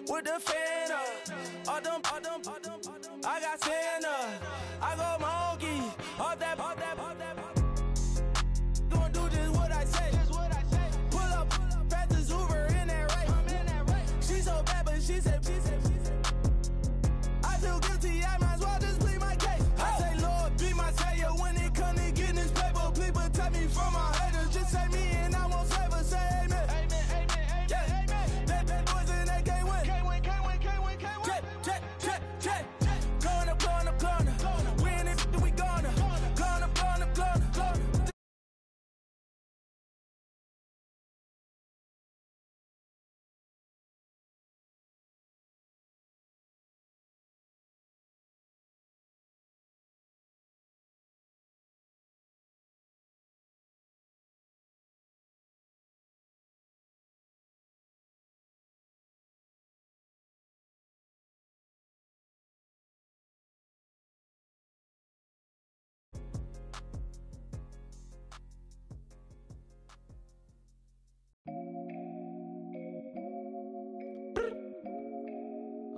with the fan up. All them, I got Santa. I go monkey. All that. Gonna do just what I say. Pull up, fast as Uber in that race. She so bad, but she said. I feel guilty, I might as well just plead my case. I say, Lord, be my savior when it come to getting this paper. Please protect me from my haters. Just say me and I won't save her. Say amen. Yeah. Bad boys and they can't win. Check. Going up. Win it, we gonna. Going up.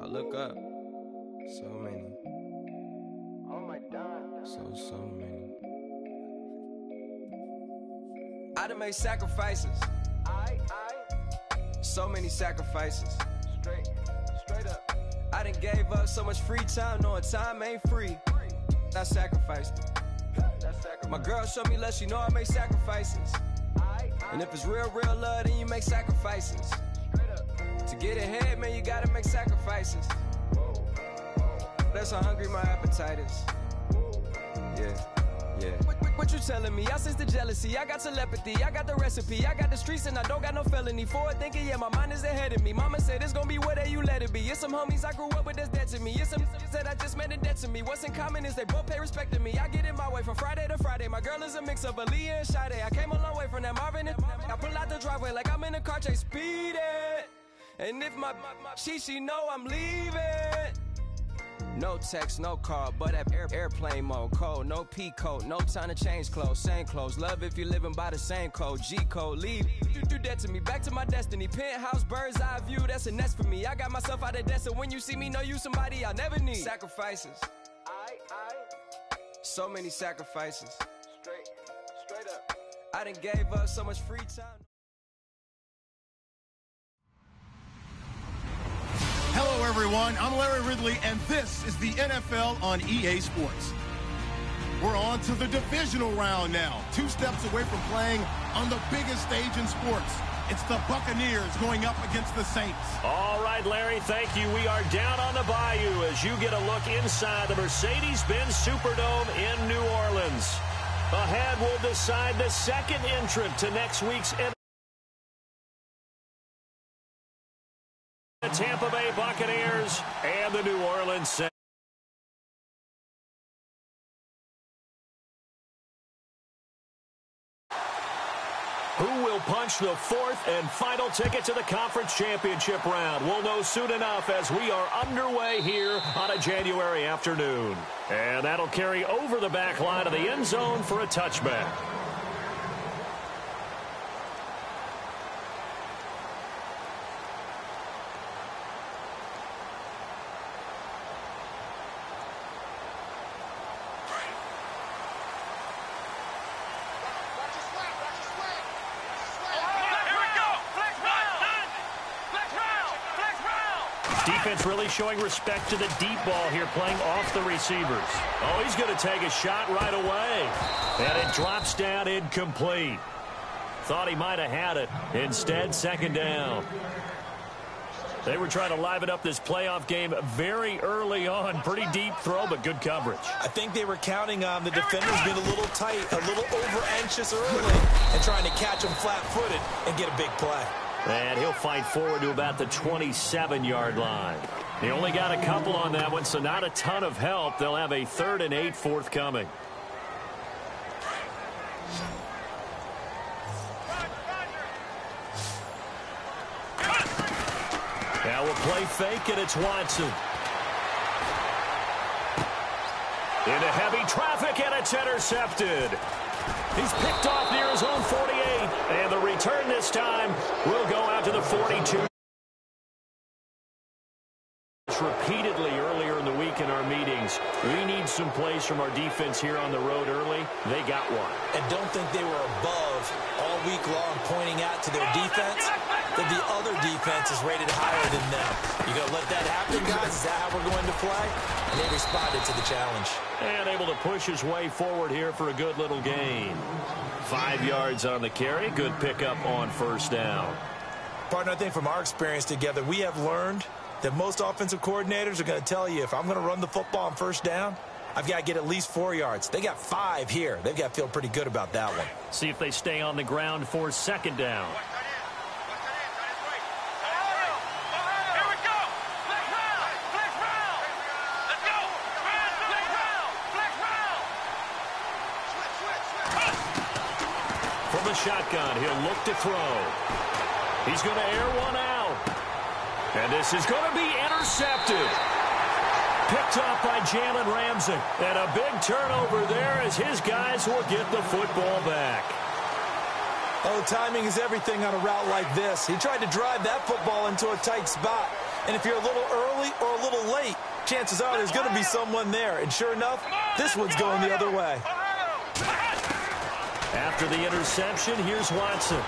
I look up, so many. Oh my God. So many. I done made sacrifices. So many sacrifices. Straight up. I done gave up so much free time, knowing time ain't free. I sacrificed it. My girl showed me love, she know I make sacrifices. And if it's real love, then you make sacrifices. To get ahead, man, you gotta make sacrifices. That's how hungry my appetite is. Yeah. What you telling me? I sense the jealousy, I got telepathy, I got the recipe, I got the streets and I don't got no felony. Forward thinking, yeah, my mind is ahead of me. Mama said it's gonna be whatever you let it be. It's some homies I grew up with that's dead to me. It's some that I just met in debt to me. What's in common is they both pay respect to me. I get it my way from Friday to Friday. My girl is a mix of Aaliyah and Sade. I came a long way from that Marvin and I pull out the driveway like I'm in a car chase speeding. And if my she know I'm leaving. No text, no call, but at airplane mode. Cold, no P code, no time to change clothes. Same clothes, love if you're living by the same code. G code, leave. You do that to me, back to my destiny. Penthouse, bird's eye view, that's a nest for me. I got myself out of debt, so when you see me, know you somebody I never need. Sacrifices. So many sacrifices. Straight up. I done gave up so much free time. Hello, everyone. I'm Larry Ridley, and this is the NFL on EA Sports. We're on to the divisional round now. 2 steps away from playing on the biggest stage in sports. It's the Buccaneers going up against the Saints. All right, Larry, thank you. We are down on the bayou as you get a look inside the Mercedes-Benz Superdome in New Orleans. Ahead, we'll decide the second entrant to next week's NFL. The Tampa Bay Buccaneers and the New Orleans Saints. Who will punch the 4th and final ticket to the conference championship round? We'll know soon enough as we are underway here on a January afternoon. And that'll carry over the back line of the end zone for a touchback. Defense really showing respect to the deep ball here, playing off the receivers. Oh, he's going to take a shot right away. And it drops down incomplete. Thought he might have had it. Instead, second down. They were trying to liven up this playoff game very early on. Pretty deep throw, but good coverage. I think they were counting on the defenders being a little tight, a little over-anxious early, and trying to catch them flat-footed and get a big play. And he'll fight forward to about the 27-yard line. He only got a couple on that one, so not a ton of help. They'll have a 3rd and 8 forthcoming. Now we'll play fake, and it's Watson. Into heavy traffic, and it's intercepted. He's picked off near his own 48, and the return this time will go out to the 42. some plays from our defense here on the road early. They got one. And don't think they were above all week long pointing out to their defense that the other defense is rated higher than them. You going to let that happen, guys? Is that how we're going to play? And they responded to the challenge. And able to push his way forward here for a good little gain. 5 yards on the carry. Good pickup on first down. Partner, I think from our experience together, we have learned that most offensive coordinators are going to tell you, if I'm going to run the football on first down, I've got to get at least 4 yards. They got 5 here. They've got to feel pretty good about that one. See if they stay on the ground for second down. From the shotgun, he'll look to throw. He's going to air one out. And this is going to be intercepted. Picked off by Jalen Ramsey. And a big turnover there as his guys will get the football back. Oh, timing is everything on a route like this. He tried to drive that football into a tight spot. And if you're a little early or a little late, chances are there's going to be someone there. And sure enough, this one's going the other way. After the interception, here's Watson.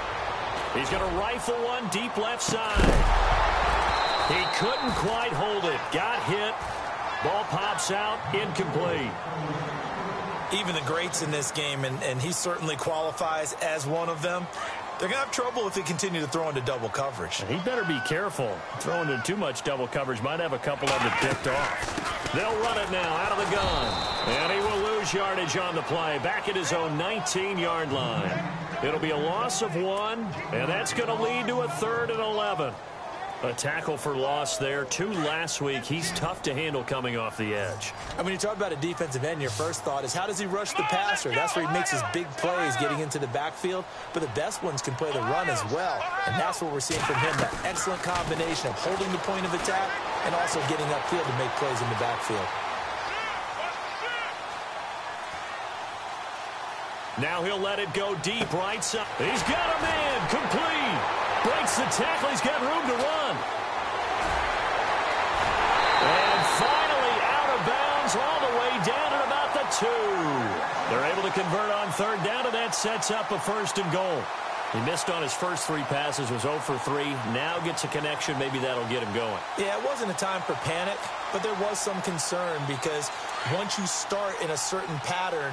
He's going to rifle one deep left side. He couldn't quite hold it. Got hit. Ball pops out. Incomplete. Even the greats in this game, and he certainly qualifies as one of them, they're going to have trouble if they continue to throw into double coverage. He better be careful. Throwing into too much double coverage might have a couple of them picked off. They'll run it now out of the gun. And he will lose yardage on the play. Back at his own 19-yard line. It'll be a loss of 1, and that's going to lead to a 3rd and 11. A tackle for loss there. 2 last week. He's tough to handle coming off the edge. And when you talk about a defensive end, your first thought is, how does he rush the passer? That's where he makes his big plays, getting into the backfield. But the best ones can play the run as well. And that's what we're seeing from him, that excellent combination of holding the point of attack and also getting upfield to make plays in the backfield. Now he'll let it go deep right side. He's got a man. Complete. Breaks the tackle. He's got room to run. And finally out of bounds all the way down at about the 2. They're able to convert on 3rd down, and that sets up a 1st and goal. He missed on his first 3 passes, was 0 for 3. Now gets a connection. Maybe that'll get him going. Yeah, it wasn't a time for panic, but there was some concern because once you start in a certain pattern,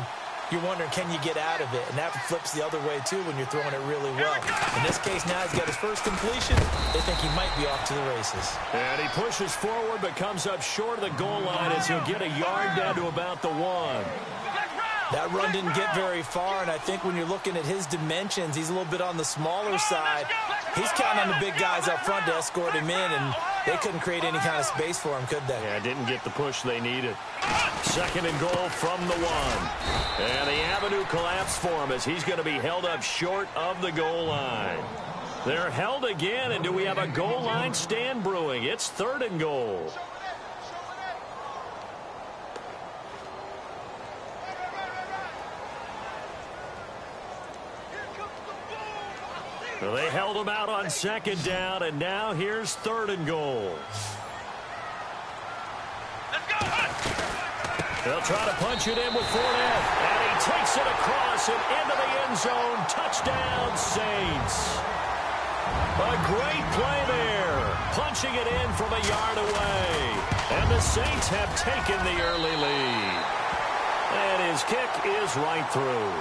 you're wondering, can you get out of it? And that flips the other way, too, when you're throwing it really well. In this case, now he's got his first completion. They think he might be off to the races. And he pushes forward but comes up short of the goal line as he'll get a yard down to about the 1. That run didn't get very far, and I think when you're looking at his dimensions, he's a little bit on the smaller side. He's counting on the big guys up front to escort him in, and they couldn't create any kind of space for him, could they? Yeah, didn't get the push they needed. 2nd and goal from the 1. And the avenue collapsed for him as he's going to be held up short of the goal line. They're held again, and do we have a goal line stand brewing? It's 3rd and goal. Well, they held him out on 2nd down, and now here's 3rd and goal. They'll try to punch it in with Fournette, and he takes it across and into the end zone. Touchdown, Saints. A great play there, punching it in from a yard away. And the Saints have taken the early lead. And his kick is right through.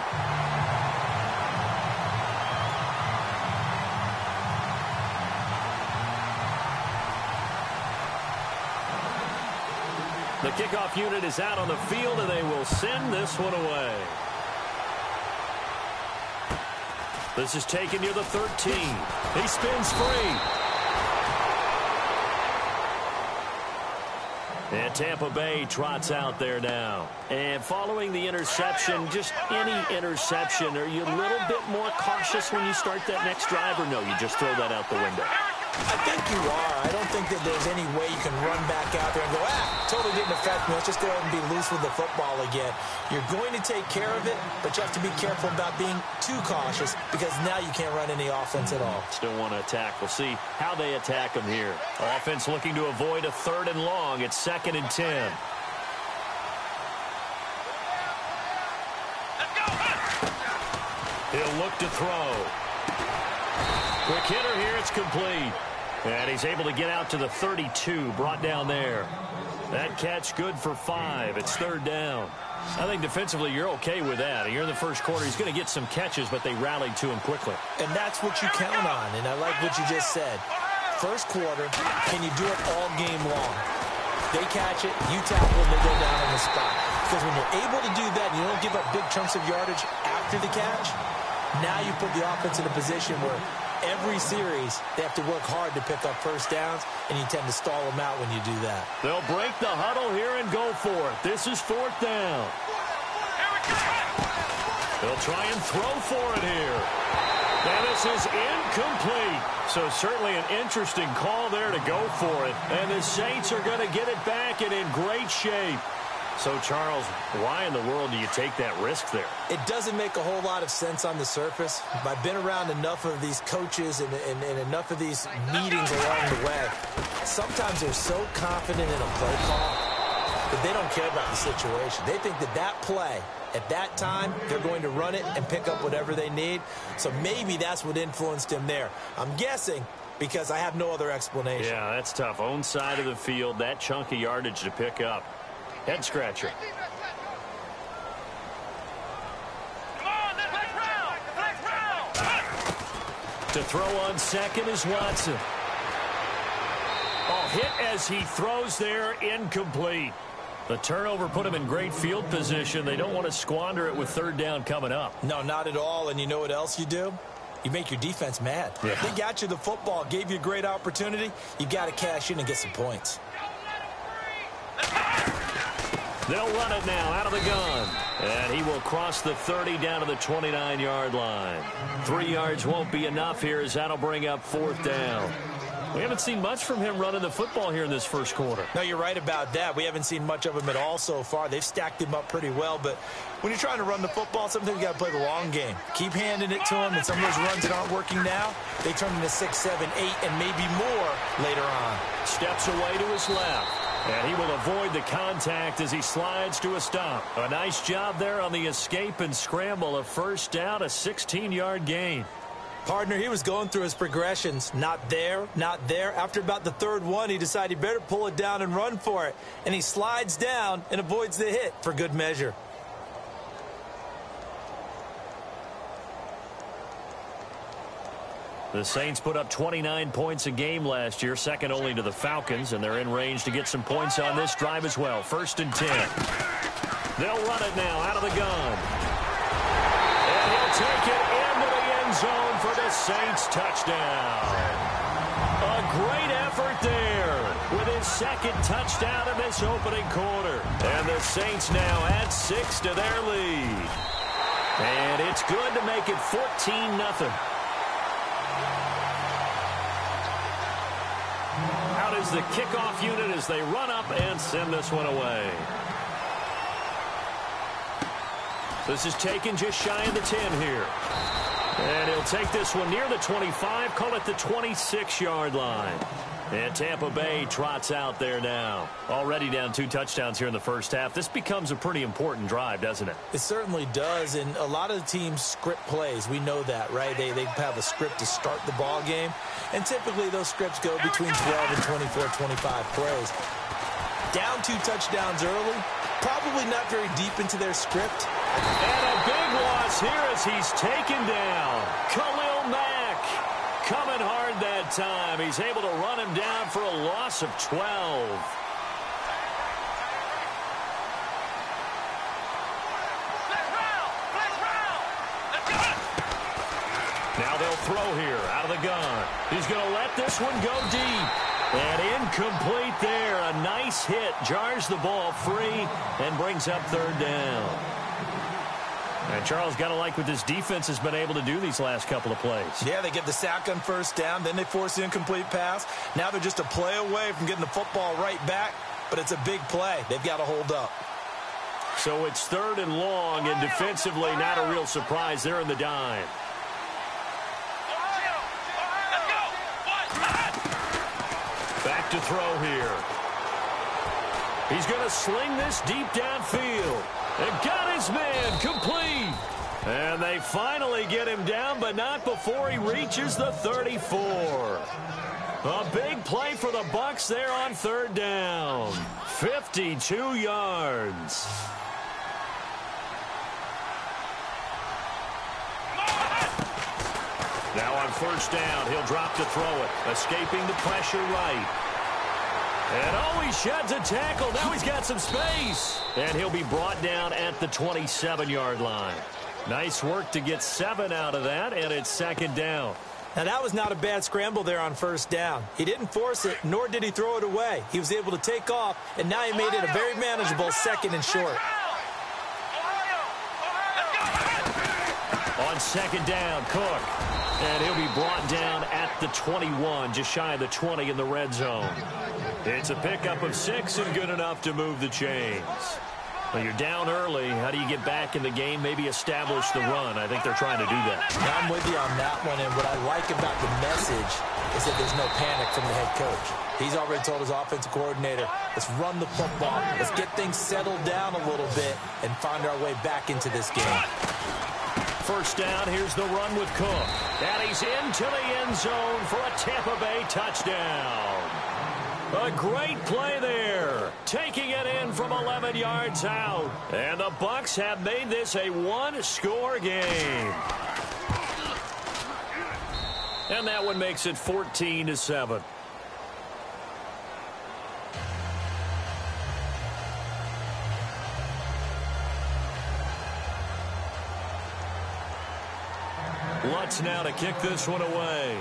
The kickoff unit is out on the field, and they will send this one away. This is taken near the 13. He spins free. And Tampa Bay trots out there now. And following the interception, just any interception, are you a little bit more cautious when you start that next drive, or no, you just throw that out the window? I think you are. I don't think that there's any way you can run back out there and go, totally didn't affect me. Let's just go ahead and be loose with the football again. You're going to take care of it, but you have to be careful about being too cautious because now you can't run any offense at all. Still want to attack. We'll see how they attack them here. Offense looking to avoid a 3rd and long. It's 2nd and 10. He'll look to throw. Quick hitter here. It's complete. And he's able to get out to the 32, brought down there. That catch good for 5. It's third down. I think defensively you're okay with that. You're in the first quarter. He's going to get some catches, but they rallied to him quickly. And that's what you count on, and I like what you just said. First quarter, can you do it all game long? They catch it, you tackle them, they go down on the spot. Because when you're able to do that and you don't give up big chunks of yardage after the catch, now you put the offense in a position where every series they have to work hard to pick up first downs, and you tend to stall them out when you do that. They'll break the huddle here and go for it. This is fourth down. They'll try and throw for it here. And this is incomplete. So certainly an interesting call there to go for it. And the Saints are going to get it back and in great shape. So, Charles, why in the world do you take that risk there? It doesn't make a whole lot of sense on the surface. I've been around enough of these coaches and enough of these meetings along the way. Sometimes they're so confident in a play call that they don't care about the situation. They think that that play, at that time, they're going to run it and pick up whatever they need. So maybe that's what influenced him there. I'm guessing because I have no other explanation. Yeah, that's tough. Own side of the field, that chunk of yardage to pick up. Head scratcher. To throw on second is Watson. Oh, hit as he throws there, incomplete. The turnover put him in great field position. They don't want to squander it with third down coming up. No, not at all. And you know what else you do? You make your defense mad. Yeah. They got you the football, gave you a great opportunity. You got to cash in and get some points. They'll run it now out of the gun. And he will cross the 30 down to the 29-yard line. 3 yards won't be enough here as that'll bring up fourth down. We haven't seen much from him running the football here in this first quarter. No, you're right about that. We haven't seen much of him at all so far. They've stacked him up pretty well. But when you're trying to run the football, sometimes you got to play the long game. Keep handing it to him, and some of those runs that aren't working now, they turn into 6, 7, 8, and maybe more later on. Steps away to his left. And he will avoid the contact as he slides to a stop. A nice job there on the escape and scramble. A first down, a 16-yard gain. Partner, he was going through his progressions. Not there, not there. After about the third one, he decided he better pull it down and run for it. And he slides down and avoids the hit for good measure. The Saints put up 29 points a game last year, second only to the Falcons, and they're in range to get some points on this drive as well. 1st and 10. They'll run it now out of the gun. And he'll take it into the end zone for the Saints touchdown. A great effort there with his second touchdown in this opening quarter. And the Saints now add 6 to their lead. And it's good to make it 14-0. Out is the kickoff unit as they run up and send this one away. This is taken just shy of the 10 here. And he'll take this one near the 25, call it the 26-yard line. And Tampa Bay trots out there now. Already down 2 touchdowns here in the first half. This becomes a pretty important drive, doesn't it? It certainly does, and a lot of the teams script plays. We know that, right? They have a script to start the ball game, and typically those scripts go between 12 and 24, 25 plays. Down 2 touchdowns early, probably not very deep into their script. And a big loss here as he's taken down. Khalil Mack coming hard that time. He's able to run him down for a loss of 12. Now they'll throw here out of the gun. He's going to let this one go deep. And incomplete there. A nice hit. Jars the ball free and brings up third down. And Charles, got to like what this defense has been able to do these last couple of plays. Yeah, they get the sack on first down. Then they force the incomplete pass. Now they're just a play away from getting the football right back. But it's a big play. They've got to hold up. So it's 3rd and long, and defensively not a real surprise. They're in the dime. Back to throw here. He's going to sling this deep downfield. And got his man complete. And they finally get him down, but not before he reaches the 34. A big play for the Bucs there on third down. 52 yards. Now on first down, he'll drop to throw it. Escaping the pressure right. And oh, he sheds a tackle. Now he's got some space. And he'll be brought down at the 27-yard line. Nice work to get 7 out of that, and it's second down. Now, that was not a bad scramble there on first down. He didn't force it, nor did he throw it away. He was able to take off, and now he made it a very manageable second and short. On second down, Cook. And he'll be brought down at the 21, just shy of the 20 in the red zone. It's a pickup of 6 and good enough to move the chains. Well, you're down early. How do you get back in the game? Maybe establish the run. I think they're trying to do that. Now, I'm with you on that one, and what I like about the message is that there's no panic from the head coach. He's already told his offensive coordinator, let's run the football. Let's get things settled down a little bit and find our way back into this game. First down, here's the run with Cook. And he's into the end zone for a Tampa Bay touchdown. A great play there. Taking it in from 11 yards out. And the Bucs have made this a one-score game. And that one makes it 14-7. Lutz now to kick this one away.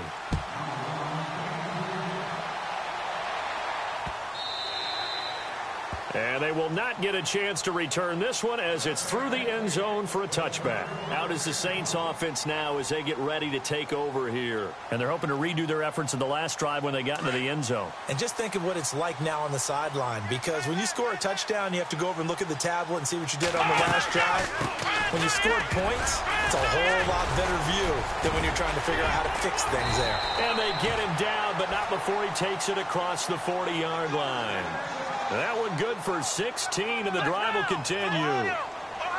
And they will not get a chance to return this one as it's through the end zone for a touchback. Out is the Saints offense now as they get ready to take over here. And they're hoping to redo their efforts in the last drive when they got into the end zone. And just think of what it's like now on the sideline, because when you score a touchdown, you have to go over and look at the tablet and see what you did on the last drive. When you scored points, it's a whole lot better view than when you're trying to figure out how to fix things there. And they get him down, but not before he takes it across the 40-yard line. That one good for 16, and the drive will continue.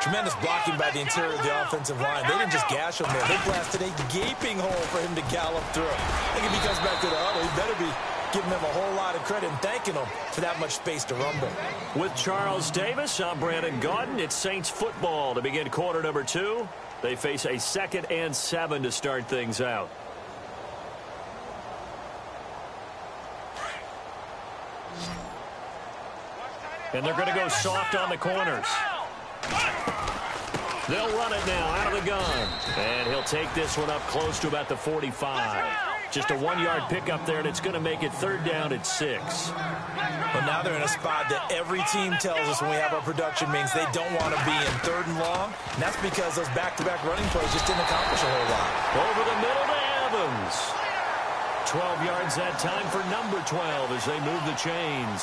Tremendous blocking by the interior of the offensive line. They didn't just gash him there. They blasted a gaping hole for him to gallop through. I think if he comes back to the huddle, he better be giving them a whole lot of credit and thanking them for that much space to rumble. With Charles Davis, I'm Brandon Gaudin. It's Saints football to begin quarter number 2. They face a 2nd and 7 to start things out. And they're going to go soft on the corners. They'll run it now out of the gun. And he'll take this one up close to about the 45. Just a 1-yard pickup there, and it's going to make it third down at 6. Well, now they're in a spot that every team tells us when we have our production means they don't want to be in 3rd and long. And that's because those back-to-back running plays just didn't accomplish a whole lot. Over the middle to Evans. 12 yards that time for number 12 as they move the chains.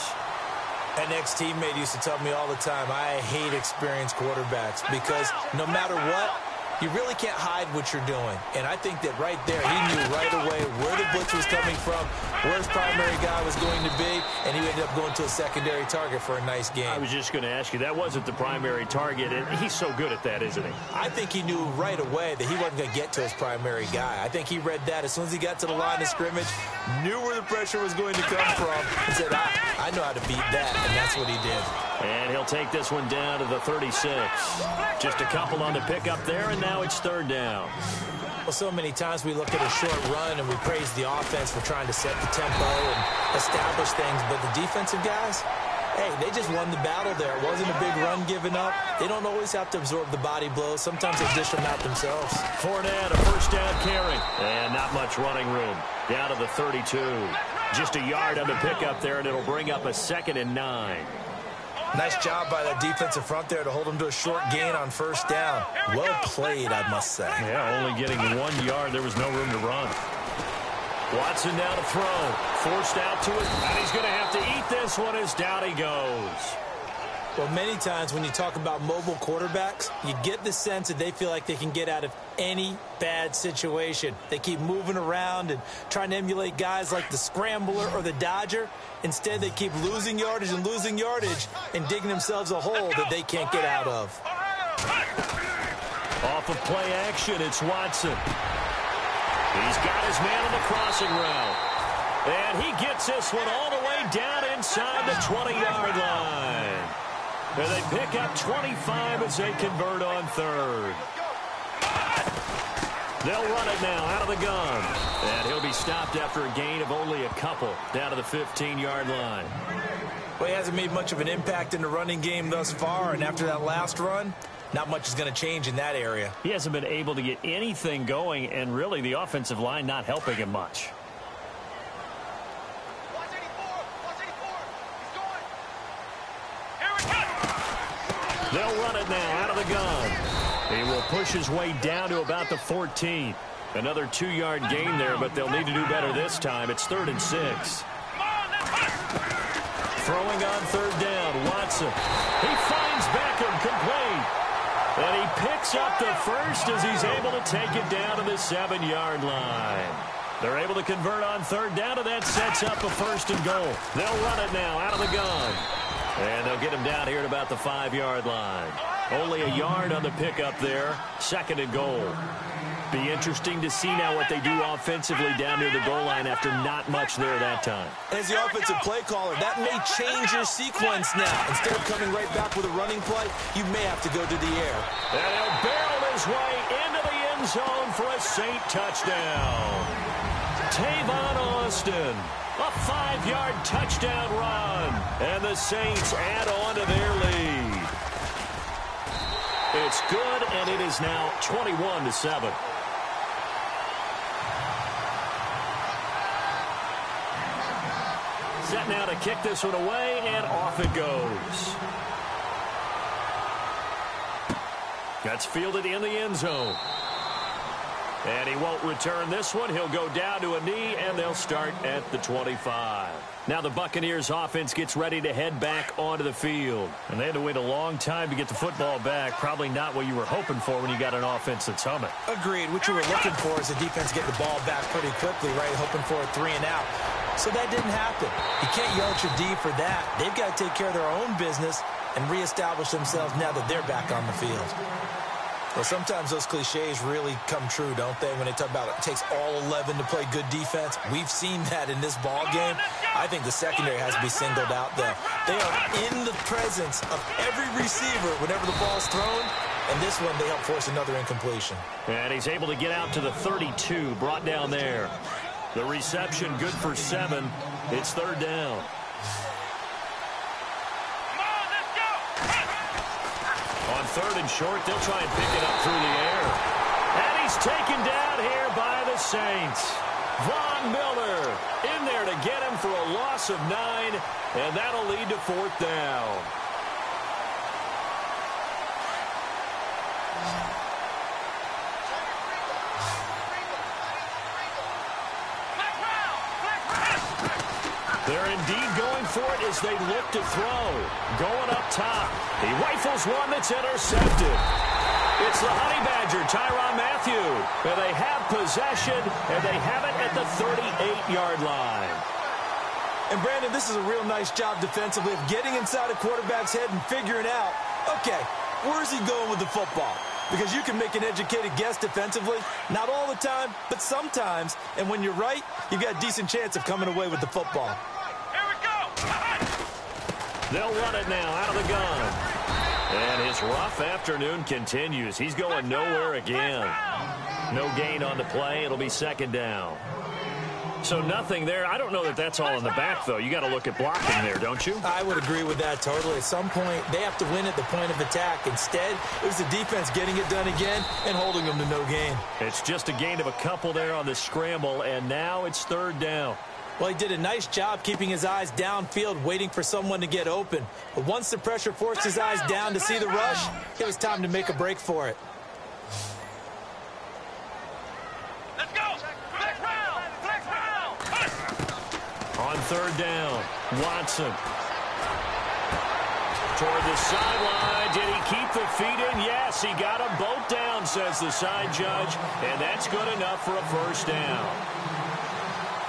An ex-teammate used to tell me all the time, I hate experienced quarterbacks because no matter what, you really can't hide what you're doing. And I think that right there, he knew right away where the blitz was coming from, where his primary guy was going to be, and he ended up going to a secondary target for a nice game. I was just going to ask you, that wasn't the primary target, and he's so good at that, isn't he? I think he knew right away that he wasn't going to get to his primary guy. I think he read that as soon as he got to the line of scrimmage, knew where the pressure was going to come from, and said, I know how to beat that, and that's what he did. And he'll take this one down to the 36. Just a couple on the pickup there, and now it's third down. Well, so many times we look at a short run and we praise the offense for trying to set the tempo and establish things, but the defensive guys, hey, they just won the battle there. It wasn't a big run given up. They don't always have to absorb the body blows. Sometimes they dish them out themselves. Fournette, a first down carry. And not much running room. Down to the 32. Just a yard on the pickup there, and it'll bring up a 2nd and 9. Nice job by that defensive front there to hold him to a short gain on first down. Well played, I must say. Yeah, only getting 1 yard. There was no room to run. Watson now to throw. Forced out to it. And he's going to have to eat this one as down he goes. Well, many times when you talk about mobile quarterbacks, you get the sense that they feel like they can get out of any bad situation. They keep moving around and trying to emulate guys like the Scrambler or the Dodger. Instead, they keep losing yardage and digging themselves a hole that they can't get out of. Off of play action, it's Watson. He's got his man on the crossing route. And he gets this one all the way down inside the 20-yard line. And they pick up 25 as they convert on third. They'll run it now out of the gun. And he'll be stopped after a gain of only a couple down to the 15-yard line. Well, he hasn't made much of an impact in the running game thus far, and after that last run, not much is going to change in that area. He hasn't been able to get anything going, and really the offensive line not helping him much. They'll run it now out of the gun. He will push his way down to about the 14. Another 2-yard gain there, but they'll need to do better this time. It's 3rd and 6. Throwing on 3rd down, Watson. He finds Beckham complete. And he picks up the first as he's able to take it down to the 7-yard line. They're able to convert on 3rd down, and that sets up a 1st and goal. They'll run it now out of the gun. And they'll get him down here at about the 5-yard line. Only a yard on the pickup there. 2nd and goal. Be interesting to see now what they do offensively down near the goal line after not much there that time. As the offensive play caller, that may change your sequence now. Instead of coming right back with a running play, you may have to go to the air. And he'll barrel his way into the end zone for a Saint touchdown. Tavon Austin, a 5-yard touchdown run. And the Saints add on to their lead. It's good, and it is now 21-7. Set now to kick this one away, and off it goes. That's fielded in the end zone. And he won't return this one. He'll go down to a knee, and they'll start at the 25. Now the Buccaneers offense gets ready to head back onto the field. And they had to wait a long time to get the football back. Probably not what you were hoping for when you got an offense that's humming. Agreed. What you were looking for is the defense getting the ball back pretty quickly, right? Hoping for a 3 and out. So that didn't happen. You can't yell at your D for that. They've got to take care of their own business and reestablish themselves now that they're back on the field. Well, sometimes those cliches really come true, don't they? When they talk about it takes all 11 to play good defense. We've seen that in this ball game. I think the secondary has to be singled out, though. They are in the presence of every receiver whenever the ball's thrown. And this one, they help force another incompletion. And he's able to get out to the 32, brought down there. The reception good for 7. It's 3rd down. On 3rd and short, they'll try and pick it up through the air. And he's taken down here by the Saints. Von Miller in there to get him for a loss of 9, and that'll lead to 4th down. They're indeed going for it as they look to throw. Going up top. He rifles one that's intercepted. It's the Honey Badger, Tyrann Mathieu. And they have possession, and they have it at the 38-yard line. And, Brandon, this is a real nice job defensively of getting inside a quarterback's head and figuring out, okay, where's he going with the football? Because you can make an educated guess defensively. Not all the time, but sometimes. And when you're right, you've got a decent chance of coming away with the football. They'll run it now out of the gun. And his rough afternoon continues. He's going nowhere again. No gain on the play. It'll be 2nd down. So nothing there. I don't know that that's all in the back, though. You got to look at blocking there, don't you? I would agree with that totally. At some point, they have to win at the point of attack. Instead, it was the defense getting it done again and holding them to no gain. It's just a gain of a couple there on the scramble, and now it's 3rd down. Well, he did a nice job keeping his eyes downfield, waiting for someone to get open. But once the pressure forced his eyes down to see the rush, it was time to make a break for it. Let's go! Flex round! Flex round! On 3rd down, Watson. Toward the sideline. Did he keep the feet in? Yes, he got them both down, says the side judge. And that's good enough for a 1st down.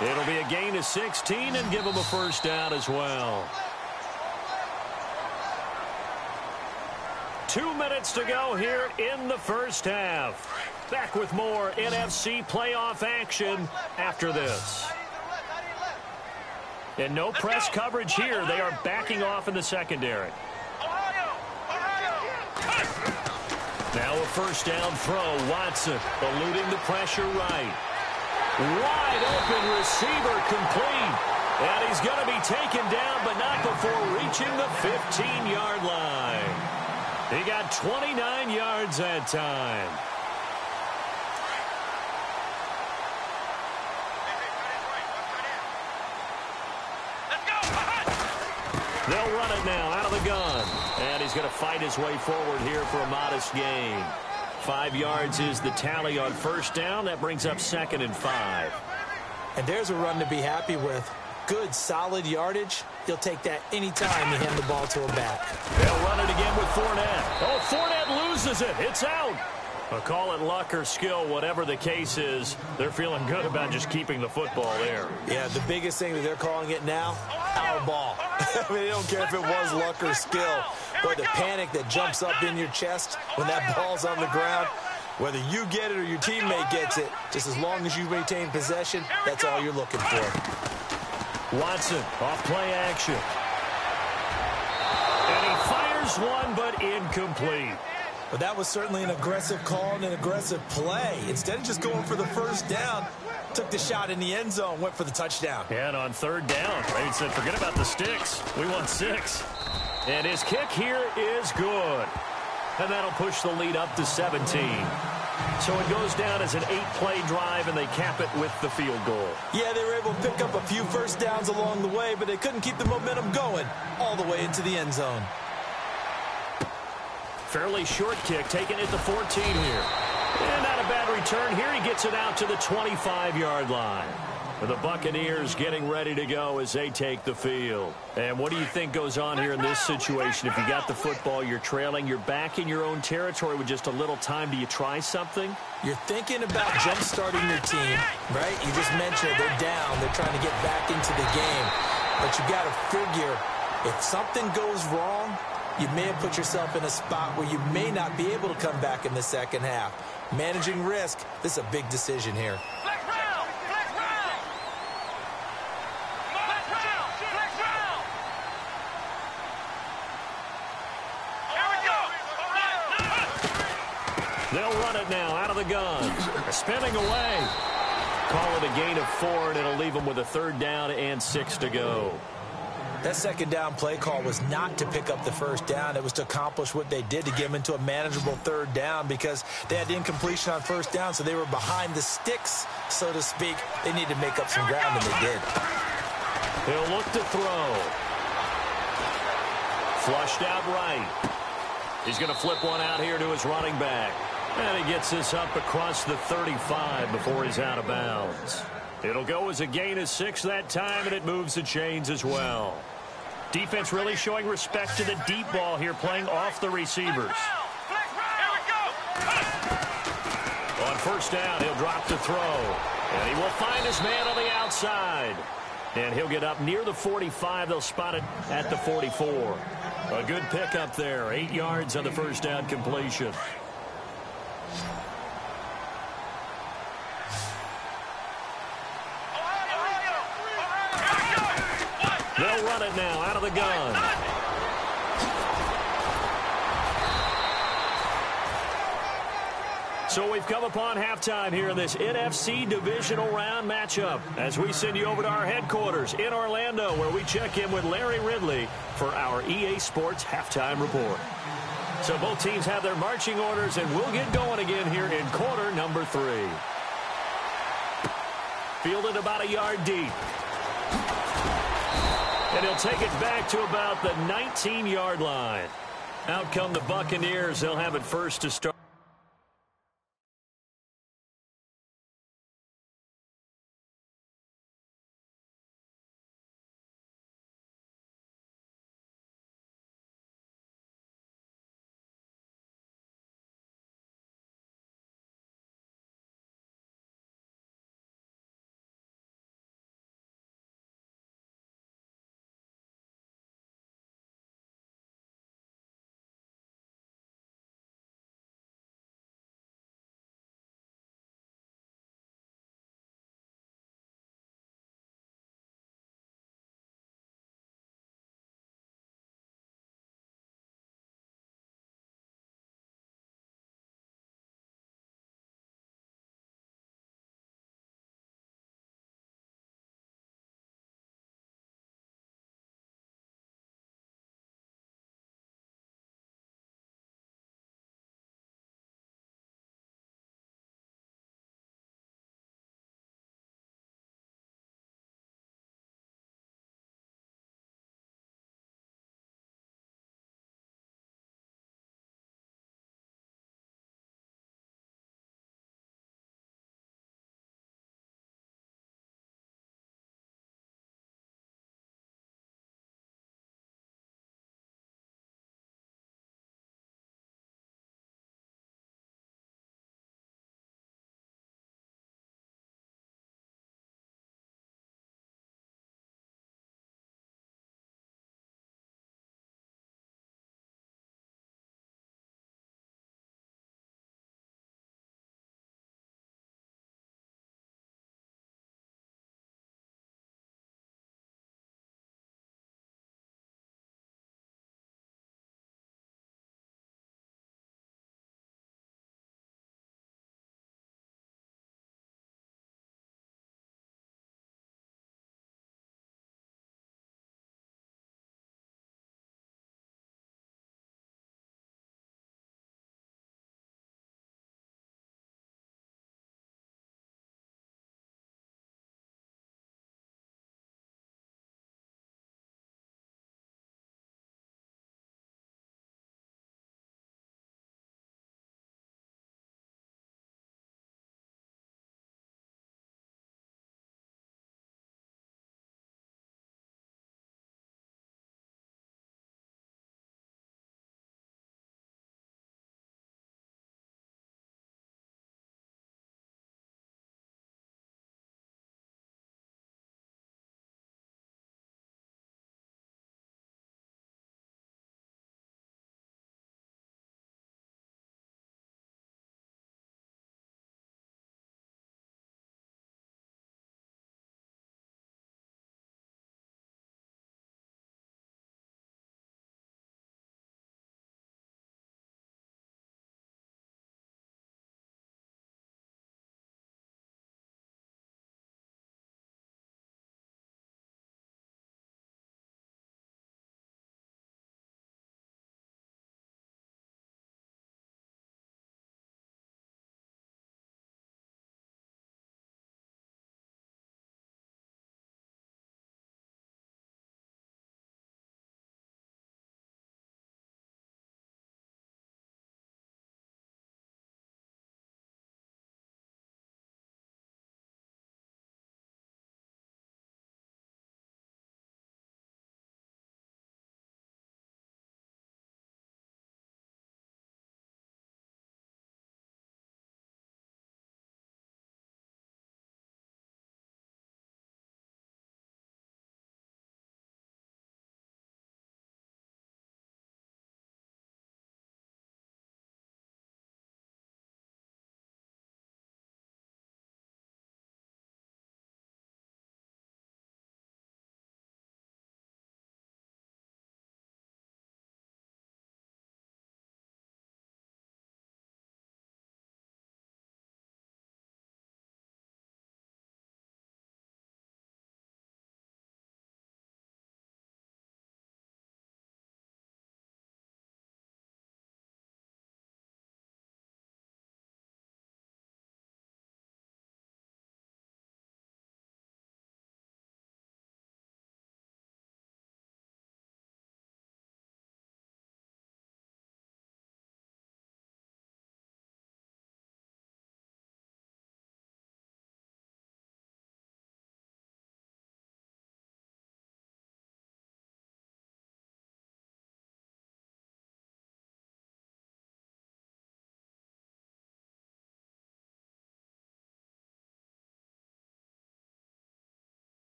It'll be a gain of 16 and give him a 1st down as well. 2 minutes to go here in the first half. Back with more NFC playoff action after this. And no press coverage here. They are backing off in the secondary. Now a first down throw. Watson eluding the pressure right. Wide open receiver complete. And he's going to be taken down, but not before reaching the 15-yard line. He got 29 yards that time. They'll run it now out of the gun. And he's going to fight his way forward here for a modest gain. 5 yards is the tally on first down. That brings up 2nd and 5. And there's a run to be happy with. Good, solid yardage. He'll take that anytime you hand the ball to a back. They'll run it again with Fournette. Oh, Fournette loses it. It's out. Call it luck or skill, whatever the case is. They're feeling good about just keeping the football there. Yeah, the biggest thing that they're calling it now, our ball. I mean, they don't care if it was luck or skill. But the panic that jumps up in your chest when that ball's on the ground, whether you get it or your teammate gets it, just as long as you maintain possession, that's all you're looking for. Watson off play action. And he fires one, but incomplete. But that was certainly an aggressive call and an aggressive play. Instead of just going for the first down, took the shot in the end zone, went for the touchdown. And on third down, they said, forget about the sticks. We want 6. And his kick here is good. And that'll push the lead up to 17. So it goes down as an 8-play drive, and they cap it with the field goal. Yeah, they were able to pick up a few first downs along the way, but they couldn't keep the momentum going all the way into the end zone. Fairly short kick, taken at the 14 here. And not a bad return here. He gets it out to the 25-yard line. The Buccaneers getting ready to go as they take the field. And what do you think goes on here in this situation? If you got the football, you're trailing, you're back in your own territory with just a little time. Do you try something? You're thinking about jump-starting your team, right? You just mentioned it. They're down. They're trying to get back into the game. But you got to figure, if something goes wrong, you may have put yourself in a spot where you may not be able to come back in the second half. Managing risk, this is a big decision here. They'll run it now out of the gun. Spinning away. Call it a gain of 4, and it'll leave them with a third down and 6 to go. That second down play call was not to pick up the first down. It was to accomplish what they did to get them into a manageable third down because they had incompletion on first down, so they were behind the sticks, so to speak. They needed to make up some ground, and they did. He'll look to throw. Flushed out right. He's going to flip one out here to his running back. And he gets this up across the 35 before he's out of bounds. It'll go as a gain of 6 that time, and it moves the chains as well. Defense really showing respect to the deep ball here, playing off the receivers. On first down, he'll drop to throw. And he will find his man on the outside. And he'll get up near the 45. They'll spot it at the 44. A good pickup there. 8 yards on the first down completion. They'll run it now out of the gun. So we've come upon halftime here in this NFC divisional round matchup as we send you over to our headquarters in Orlando, where we check in with Larry Ridley for our EA Sports halftime report. So both teams have their marching orders, and we'll get going again here in quarter number 3. Fielded about a yard deep. And he'll take it back to about the 19-yard line. Out come the Buccaneers. They'll have it first to start.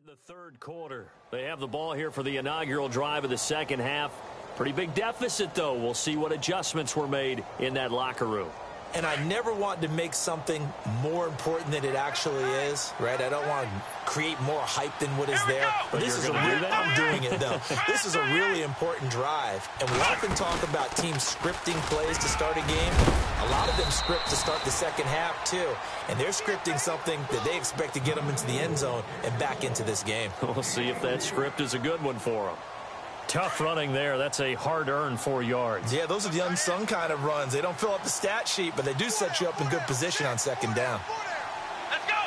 The third quarter. They have the ball here for the inaugural drive of the second half. Pretty big deficit, though. We'll see what adjustments were made in that locker room. And I never want to make something more important than it actually is, right? I don't want to create more hype than what is there. But this is I'm doing it, though. This is a really important drive. And we often talk about teams scripting plays to start a game. A lot of them script to start the second half, too. And they're scripting something that they expect to get them into the end zone and back into this game. We'll see if that script is a good one for them. Tough running there. That's a hard-earned 4 yards. Yeah, those are the unsung kind of runs. They don't fill up the stat sheet, but they do set you up in good position on second down. Let's go!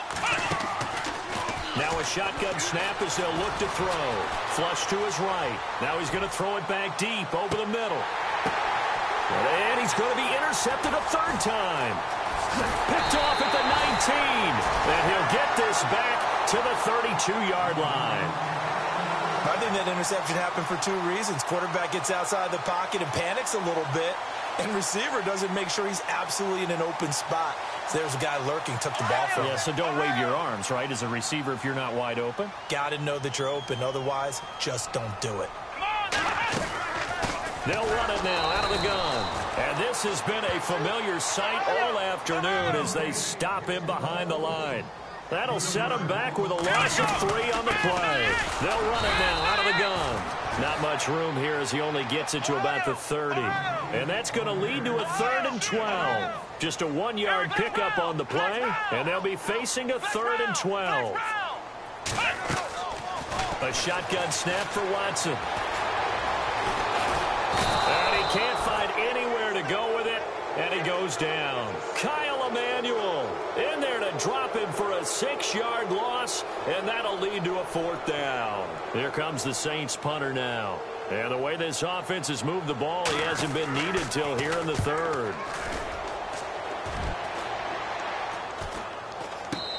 Now a shotgun snap as they'll look to throw. Flush to his right. Now he's going to throw it back deep over the middle. And he's going to be intercepted a third time. Picked off at the 19. And he'll get this back to the 32-yard line. I think that interception happened for two reasons. Quarterback gets outside the pocket and panics a little bit, and receiver doesn't make sure he's absolutely in an open spot. So there's a guy lurking, took the ball from him. Yeah, so don't wave your arms, right, as a receiver if you're not wide open? Got to know that you're open. Otherwise, just don't do it. They'll run it now out of the gun. And this has been a familiar sight all afternoon as they stop him behind the line. That'll set him back with a loss of 3 on the play. They'll run it now out of the gun. Not much room here as he only gets it to about the 30. And that's going to lead to a 3rd and 12. Just a 1-yard pickup on the play, and they'll be facing a 3rd and 12. A shotgun snap for Watson. And he can't find anywhere to go with it, and he goes down. Kyle Emanuel in there to drop him for a 6-yard loss, and that'll lead to a 4th down. Here comes the Saints punter now. And the way this offense has moved the ball, he hasn't been needed till here in the 3rd.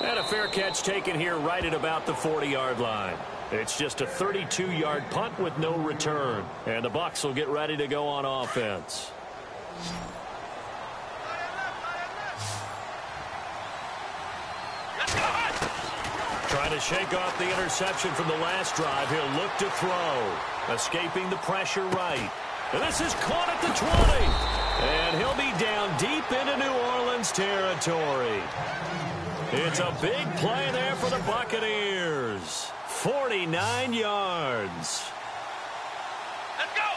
And a fair catch taken here right at about the 40-yard line. It's just a 32-yard punt with no return. And the Bucs will get ready to go on offense. Trying to shake off the interception from the last drive. He'll look to throw. Escaping the pressure right. And this is caught at the 20. And he'll be down deep into New Orleans territory. It's a big play there for the Buccaneers. 49 yards. Let's go!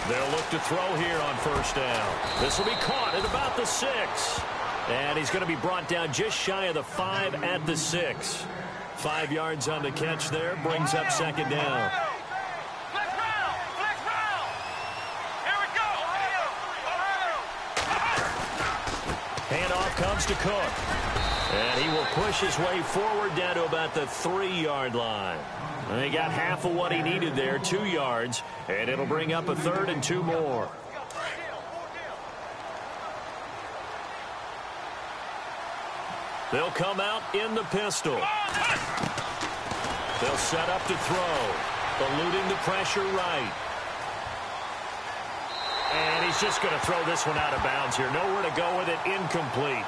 They'll look to throw here on 1st down. This will be caught at about the 6. And he's going to be brought down just shy of the 5 at the 6. 5 yards on the catch there. Brings up 2nd down. Flex round! Flex round! Here we go! Handoff comes to Cook. And he will push his way forward down to about the 3-yard line. And he got half of what he needed there, 2 yards. And it'll bring up a 3rd and 2 more. They'll come out in the pistol. They'll set up to throw. Eluding the pressure right. And he's just going to throw this one out of bounds here. Nowhere to go with it. Incomplete.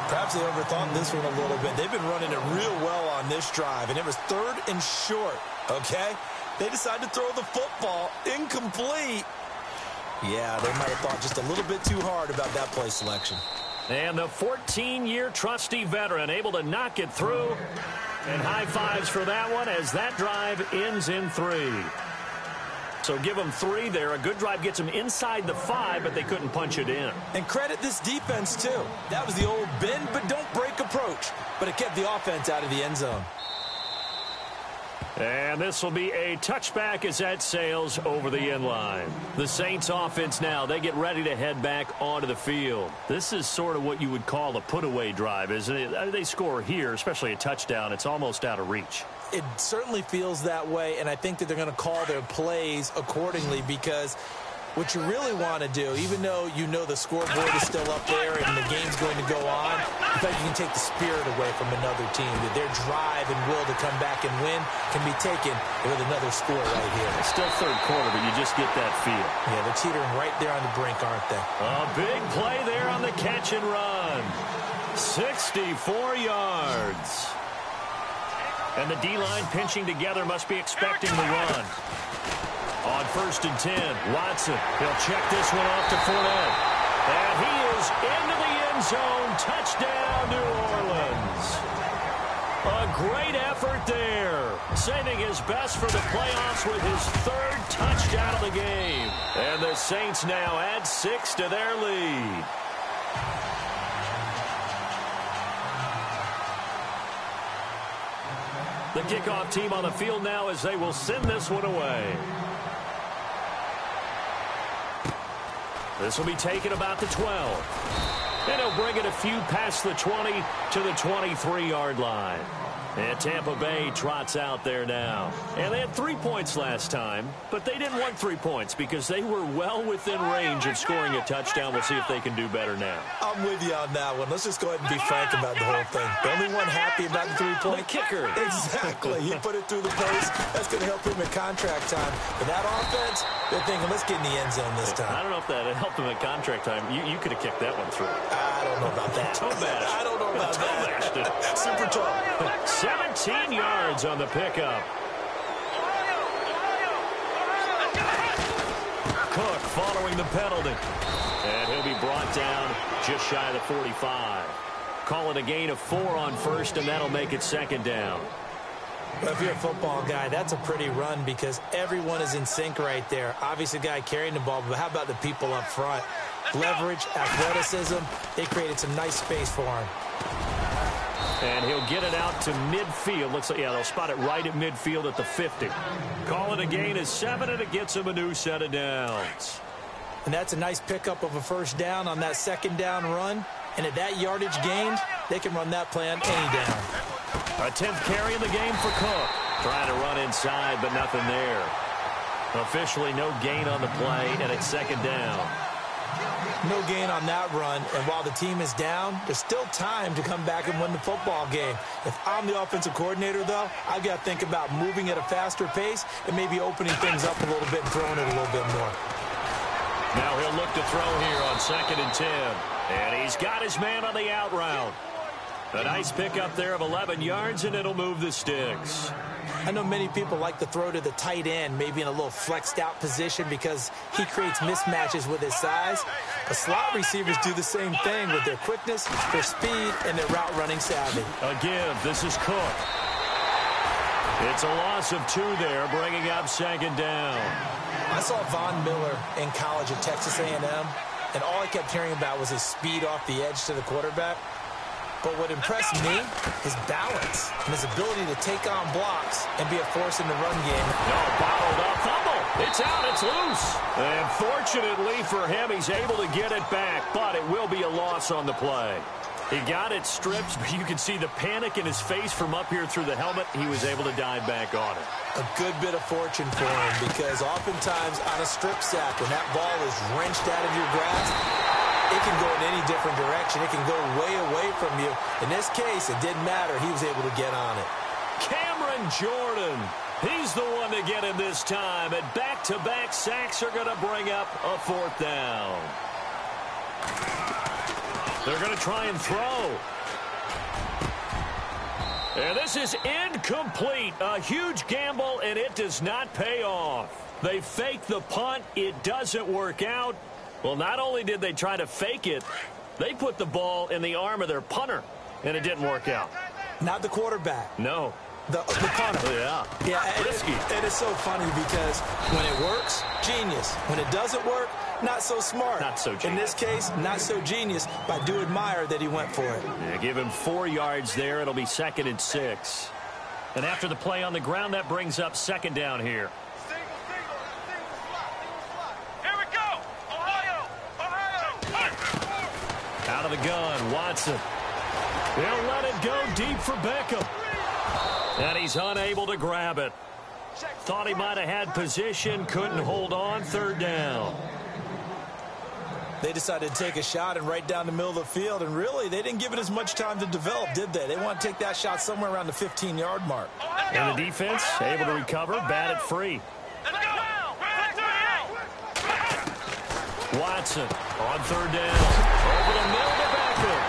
Perhaps they overthought this one a little bit. They've been running it real well on this drive, and it was 3rd and short, okay? They decided to throw the football. Incomplete. Yeah, they might have thought just a little bit too hard about that play selection. And the 14-year trusty veteran able to knock it through. And high fives for that one as that drive ends in 3. So give them 3 there. A good drive gets them inside the 5, but they couldn't punch it in. And credit this defense, too. That was the old bend but don't break approach. But it kept the offense out of the end zone. And this will be a touchback as that sails over the end line. The Saints offense now, they get ready to head back onto the field. This is sort of what you would call a put-away drive, isn't it? They score here, especially a touchdown. It's almost out of reach. It certainly feels that way, and I think that they're going to call their plays accordingly because what you really want to do, even though you know the scoreboard is still up there and the game's going to go on, in fact, you can take the spirit away from another team. That their drive and will to come back and win can be taken with another score right here. It's still 3rd quarter, but you just get that feel. Yeah, they're teetering right there on the brink, aren't they? A big play there on the catch and run. 64 yards. And the D-line pinching together must be expecting the run. On 1st and 10, Watson. He'll check this one off to Fournette. And he is into the end zone. Touchdown, New Orleans. A great effort there. Saving his best for the playoffs with his 3rd touchdown of the game. And the Saints now add 6 to their lead. The kickoff team on the field now as they will send this one away. This will be taken about the 12. And he'll bring it a few past the 20 to the 23-yard line. And Tampa Bay trots out there now. And they had 3 points last time, but they didn't want 3 points because they were well within range of scoring a touchdown. We'll see if they can do better now. I'm with you on that one. Let's just go ahead and be frank about the whole thing. The only one happy about the 3-point? The kicker. Exactly. He put it through the post. That's going to help him in contract time. But that offense, they're thinking, let's get in the end zone this time. I don't know if that helped him at contract time. You could have kicked that one through. I don't know about that. I don't know about that. Super tough. 17 yards on the pickup. Cook following the penalty. And he'll be brought down just shy of the 45. Call it a gain of 4 on 1st, and that'll make it 2nd down. Well, if you're a football guy, that's a pretty run because everyone is in sync right there. Obviously, the guy carrying the ball, but how about the people up front? Leverage, athleticism, they created some nice space for him. And he'll get it out to midfield. Looks like, yeah, they'll spot it right at midfield at the 50. Call it a gain of 7, and it gets him a new set of downs. And that's a nice pickup of a 1st down on that 2nd down run. And at that yardage gained, they can run that play on any down. A 10th carry in the game for Cook. Trying to run inside, but nothing there. Officially no gain on the play, and it's 2nd down. No gain on that run, and while the team is down, there's still time to come back and win the football game. If I'm the offensive coordinator, though, I've got to think about moving at a faster pace and maybe opening things up a little bit and throwing it a little bit more. Now he'll look to throw here on 2nd and 10. And he's got his man on the out route. A nice pickup there of 11 yards, and it'll move the sticks. I know many people like to throw to the tight end, maybe in a little flexed out position because he creates mismatches with his size. But slot receivers do the same thing with their quickness, their speed, and their route running savvy. A give. This is Cook. It's a loss of 2 there, bringing up 2nd down. I saw Von Miller in college at Texas A&M, and all I kept hearing about was his speed off the edge to the quarterback. But what impressed me, his balance and his ability to take on blocks and be a force in the run game. No, bottled up. Fumble. It's out. It's loose. And fortunately for him, he's able to get it back, but it will be a loss on the play. He got it stripped, but you can see the panic in his face from up here through the helmet. He was able to dive back on it. A good bit of fortune for him because oftentimes on a strip sack, when that ball is wrenched out of your grasp, it can go in any different direction. It can go way away from you. In this case, it didn't matter. He was able to get on it. Cameron Jordan. He's the one to get him this time. And back-to-back sacks are going to bring up a 4th down. They're going to try and throw. And this is incomplete. A huge gamble, and it does not pay off. They fake the punt. It doesn't work out. Well, not only did they try to fake it, they put the ball in the arm of their punter, and it didn't work out. Not the quarterback. No. The punter. Yeah. Risky. It is so funny because when it works, genius. When it doesn't work, not so smart. Not so genius. In this case, not so genius, but I do admire that he went for it. Yeah, give him 4 yards there. It'll be 2nd and 6. And after the play on the ground, that brings up 2nd down here. Out of the gun, Watson. He'll let it go deep for Beckham. And he's unable to grab it. Thought he might have had position, couldn't hold on. 3rd down. They decided to take a shot and right down the middle of the field, and really, they didn't give it as much time to develop, did they? They want to take that shot somewhere around the 15-yard mark. And the defense able to recover, bat it free. Watson on 3rd down. Over the middle to Beckham.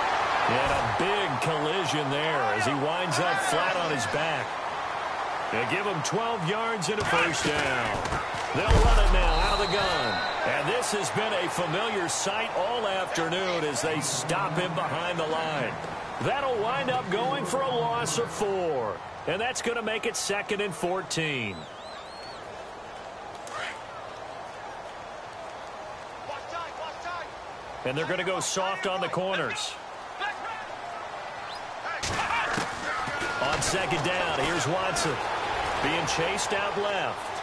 And a big collision there as he winds up flat on his back. They give him 12 yards and a first down. They'll run it now out of the gun. And this has been a familiar sight all afternoon as they stop him behind the line. That'll wind up going for a loss of 4. And that's going to make it 2nd and 14. And they're going to go soft on the corners. On 2nd down, here's Watson. Being chased out left.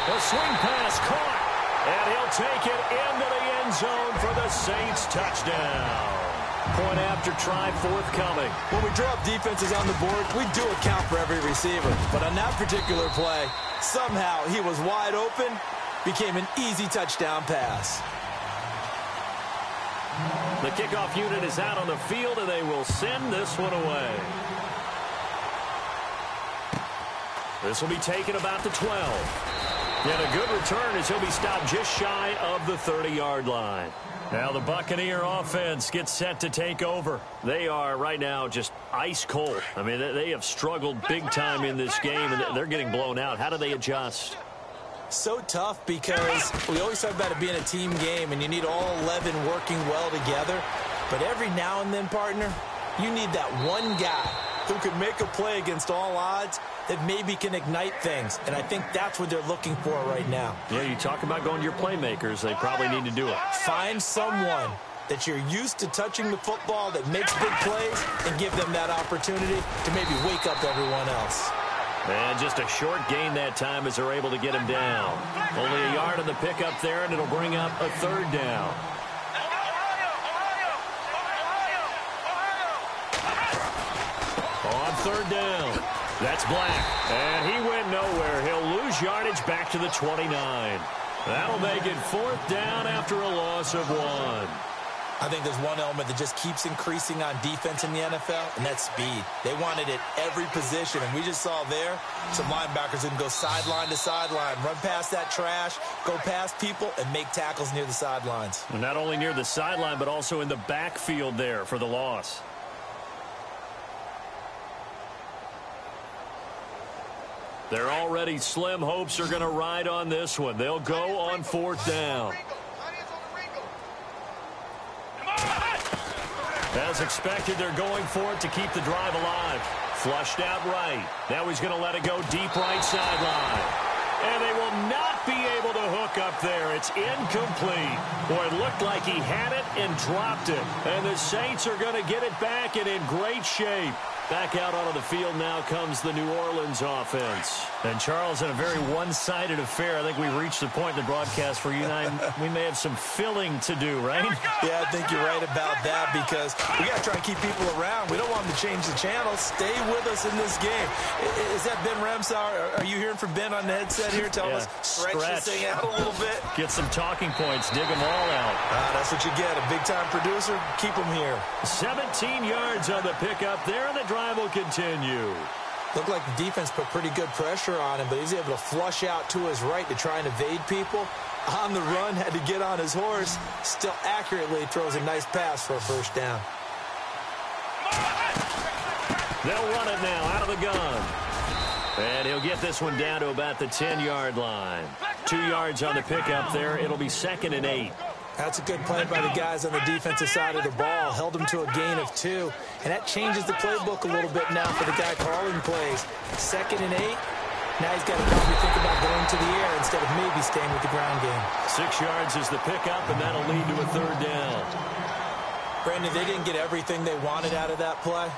A swing pass caught. And he'll take it into the end zone for the Saints touchdown. Point after try forthcoming. When we drop defenses on the board, we do account for every receiver. But on that particular play, somehow he was wide open, became an easy touchdown pass. The kickoff unit is out on the field, and they will send this one away. This will be taken about the 12. And a good return as he'll be stopped just shy of the 30-yard line. Now the Buccaneer offense gets set to take over. They are right now just ice cold. I mean, they have struggled big time in this game, and they're getting blown out. How do they adjust? So tough because we always talk about it being a team game, and you need all 11 working well together. But every now and then, partner, you need that one guy who can make a play against all odds that maybe can ignite things. And I think that's what they're looking for right now. Yeah, you talk about going to your playmakers. They probably need to do it. Find someone that you're used to touching the football that makes big plays and give them that opportunity to maybe wake up everyone else. And just a short gain that time as they're able to get him down. Only a yard on the pickup there, and it'll bring up a 3rd down. On 3rd down, that's Black. And he went nowhere. He'll lose yardage back to the 29. That'll make it 4th down after a loss of 1. I think there's one element that just keeps increasing on defense in the NFL, and that's speed. They want it at every position, and we just saw there some linebackers who can go sideline to sideline, run past that trash, go past people, and make tackles near the sidelines. And not only near the sideline, but also in the backfield there for the loss. Their already slim hopes are going to ride on this one. They'll go on 4th down. As expected, they're going for it to keep the drive alive. Flushed out right. Now he's going to let it go deep right sideline. And they will not be able to hook up there. It's incomplete. Boy, it looked like he had it and dropped it. And the Saints are going to get it back and in great shape. Back out onto the field now comes the New Orleans offense. And, Charles, in a very one-sided affair, I think we've reached the point in the broadcast where you and I, we may have some filling to do, right? Yeah, I think you're right about that because we got to try and keep people around. We don't want them to change the channel. Stay with us in this game. Is that Ben Ramsauer? Are you hearing from Ben on the headset here? Tell us, stretch this thing out a little bit. Get some talking points. Dig them all out. That's what you get. A big-time producer. Keep them here. 17 yards on the pickup there, and the drive will continue. Looked like the defense put pretty good pressure on him, but he's able to flush out to his right to try and evade people. On the run, had to get on his horse. Still accurately throws a nice pass for a 1st down. They'll run it now out of the gun. And he'll get this one down to about the 10-yard line. 2 yards on the pickup there. It'll be 2nd and 8. That's a good play by the guys on the defensive side of the ball. Held them to a gain of 2. And that changes the playbook a little bit now for the guy calling plays. 2nd and 8. Now he's got to probably think about going to the air instead of maybe staying with the ground game. 6 yards is the pickup, and that'll lead to a 3rd down. Brandon, they didn't get everything they wanted out of that play,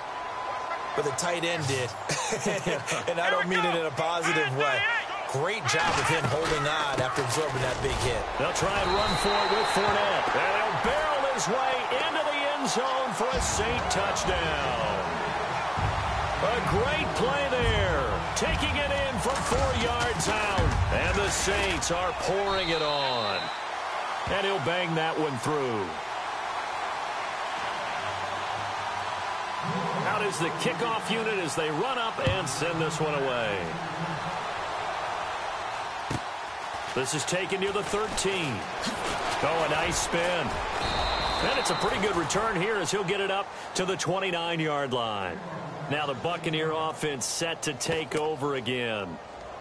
but the tight end did. And I don't mean it in a positive way. Great job of him holding on after absorbing that big hit. They'll try and run for it with Fournette. And he'll barrel his way into the end zone for a Saint touchdown. A great play there. Taking it in from 4 yards out. And the Saints are pouring it on. And he'll bang that one through. Out is the kickoff unit as they run up and send this one away. This is taken near the 13. Oh, a nice spin. And it's a pretty good return here as he'll get it up to the 29-yard line. Now the Buccaneer offense set to take over again.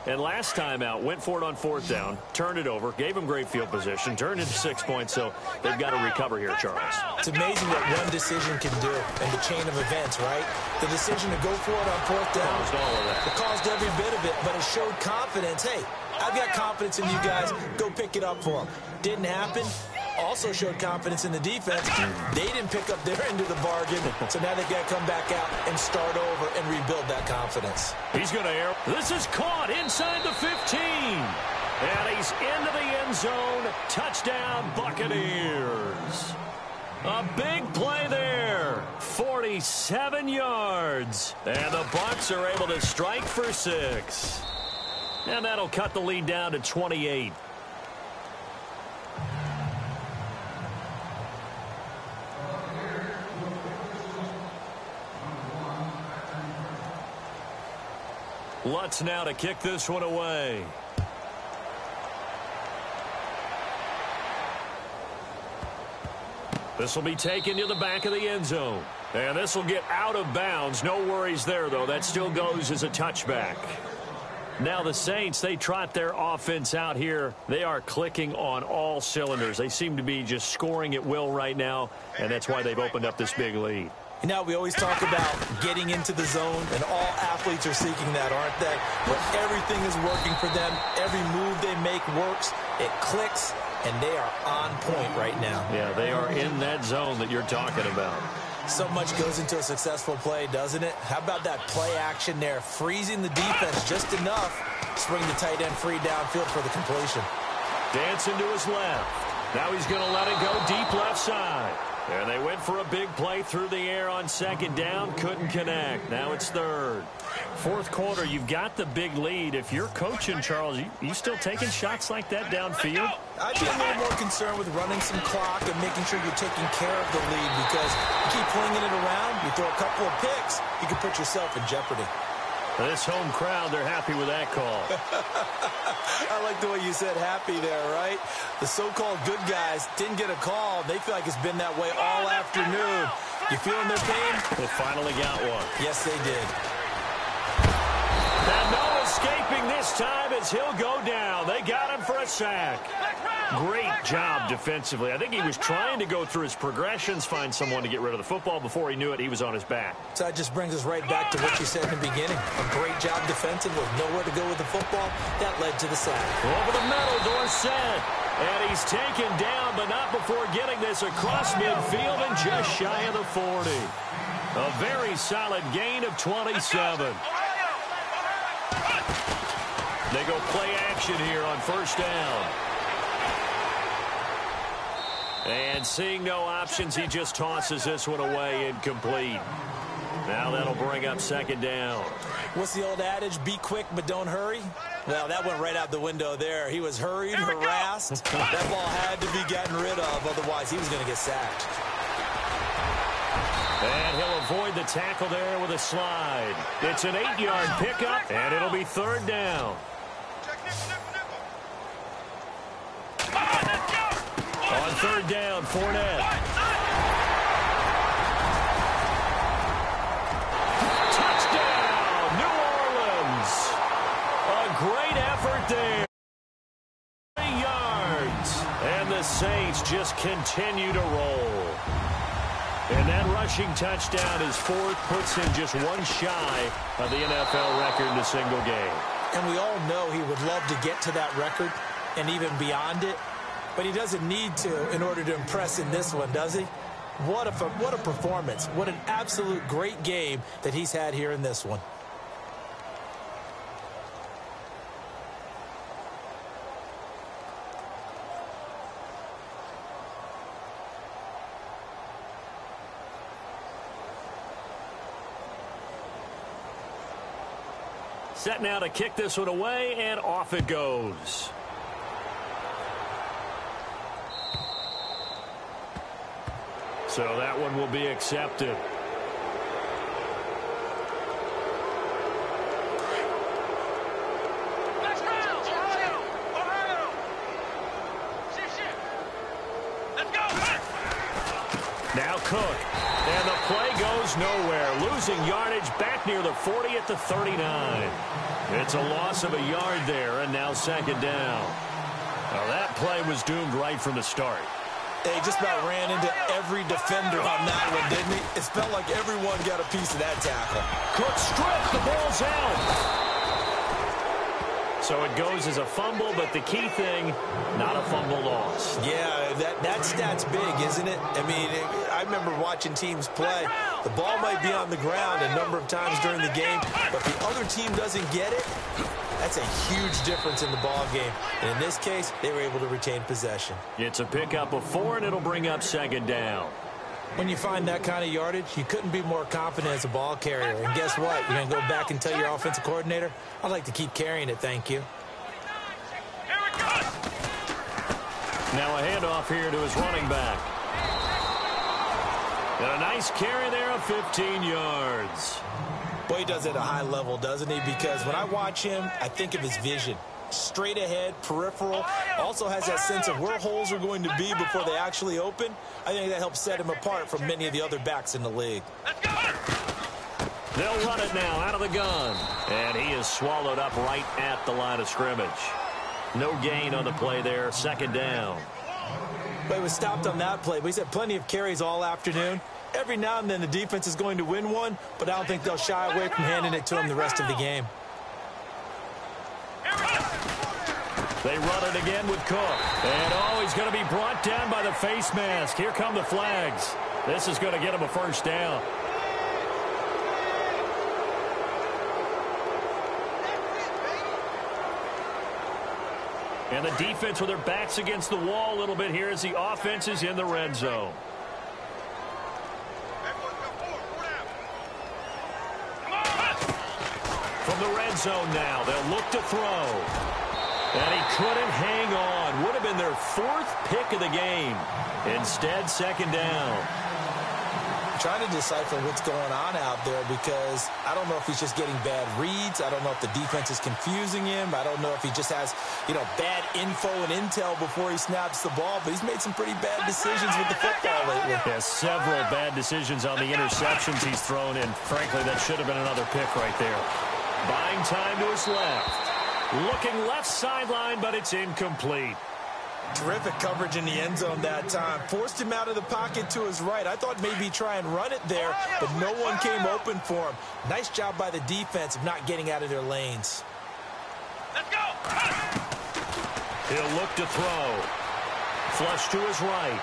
And last time out, went for it on 4th down, turned it over, gave them great field position, turned into 6 points, so they've got to recover here, Charles. It's amazing what one decision can do in the chain of events, right? The decision to go for it on 4th down. Caused all of that. It caused every bit of it, but it showed confidence. Hey, I've got confidence in you guys. Go pick it up for them. Didn't happen. Also showed confidence in the defense. They didn't pick up their end of the bargain, so now they've got to come back out and start over and rebuild that confidence. He's going to air. This is caught inside the 15. And he's into the end zone. Touchdown, Buccaneers. A big play there. 47 yards. And the Bucs are able to strike for 6. And that'll cut the lead down to 28. Lutz now to kick this one away. This will be taken to the back of the end zone. And this will get out of bounds. No worries there, though. That still goes as a touchback. Now the Saints, they trot their offense out here. They are clicking on all cylinders. They seem to be just scoring at will right now, and that's why they've opened up this big lead. You know, we always talk about getting into the zone, and all athletes are seeking that, aren't they? Where everything is working for them. Every move they make works. It clicks, and they are on point right now. Yeah, they are in that zone that you're talking about. So much goes into a successful play, doesn't it? How about that play action there? Freezing the defense just enough. Swing the tight end free downfield for the completion. Dancing to his left. Now he's going to let it go deep left side. And they went for a big play through the air on 2nd down. Couldn't connect. Now it's 3rd. 4th quarter, you've got the big lead. If you're coaching, Charles, you still taking shots like that downfield? I'd be a little more concerned with running some clock and making sure you're taking care of the lead, because you keep flinging it around, you throw a couple of picks, you can put yourself in jeopardy. This home crowd, they're happy with that call. I like the way you said happy there, right? The so-called good guys didn't get a call. They feel like it's been that way all afternoon. You feeling their pain? They finally got one. Yes, they did. And no escaping this time as he'll go down. They got him for a sack. Great job defensively. I think he was trying to go through his progressions, find someone to get rid of the football. Before he knew it, he was on his back. So that just brings us right back to what you said in the beginning. A great job defensive with nowhere to go with the football. That led to the sack. Over the middle, Dorsett. And he's taken down, but not before getting this across midfield and just shy of the 40. A very solid gain of 27. They go play action here on 1st down. And seeing no options, he just tosses this one away incomplete. Now that'll bring up 2nd down. What's the old adage? Be quick, but don't hurry. Well, that went right out the window there. He was hurried, harassed. That ball had to be gotten rid of. Otherwise, he was going to get sacked. And he'll avoid the tackle there with a slide. It's an 8-yard pickup, and it'll be 3rd down. On 3rd down, Fournette. Touchdown, New Orleans. A great effort there. 3 yards. And the Saints just continue to roll. And that rushing touchdown is 4th, puts him just one shy of the NFL record in a single game. And we all know he would love to get to that record and even beyond it. But he doesn't need to in order to impress in this one, does he? What a performance. What an absolute great game that he's had here in this one. Set now to kick this one away, and off it goes. So that one will be accepted. Now Cook. And the play goes nowhere, losing yardage back near the 40 at the 39. It's a loss of a yard there, and now second down. Now that play was doomed right from the start. He just about ran into every defender on that one, didn't he? It felt like everyone got a piece of that tackle. Cook stripped, the ball's out. So it goes as a fumble, but the key thing, not a fumble loss. Yeah, that stat's big, isn't it? I mean, I remember watching teams play. The ball might be on the ground a number of times during the game, but the other team doesn't get it. That's a huge difference in the ball game. And in this case, they were able to retain possession. It's a pickup of 4, and it'll bring up second down. When you find that kind of yardage, you couldn't be more confident as a ball carrier. And guess what? You're going to go back and tell your offensive coordinator, I'd like to keep carrying it, thank you. Now a handoff here to his running back. And a nice carry there of 15 yards. Boy, he does it at a high level, doesn't he? Because when I watch him, I think of his vision. Straight ahead, peripheral, also has that sense of where holes are going to be before they actually open. I think that helps set him apart from many of the other backs in the league. They'll run it now out of the gun. And he is swallowed up right at the line of scrimmage. No gain on the play there, second down. But he was stopped on that play, but he's had plenty of carries all afternoon. Every now and then the defense is going to win one, but I don't think they'll shy away from handing it to him the rest of the game. They run it again with Cook. And, he's going to be brought down by the face mask. Here come the flags. This is going to get him a first down. And the defense with their backs against the wall a little bit here as the offense is in the red zone. From the red zone now, they'll look to throw. And he couldn't hang on. Would have been their 4th pick of the game. Instead, second down. I'm trying to decipher what's going on out there because I don't know if he's just getting bad reads. I don't know if the defense is confusing him. I don't know if he just has, bad info and intel before he snaps the ball. But he's made some pretty bad decisions with the football lately. Yeah, several bad decisions on the interceptions he's thrown in. Frankly, that should have been another pick right there. Buying time to his left. Looking left sideline, but it's incomplete. Terrific coverage in the end zone that time. Forced him out of the pocket to his right. I thought maybe try and run it there, but no one came open for him. Nice job by the defense of not getting out of their lanes. Let's go! He'll look to throw. Flush to his right.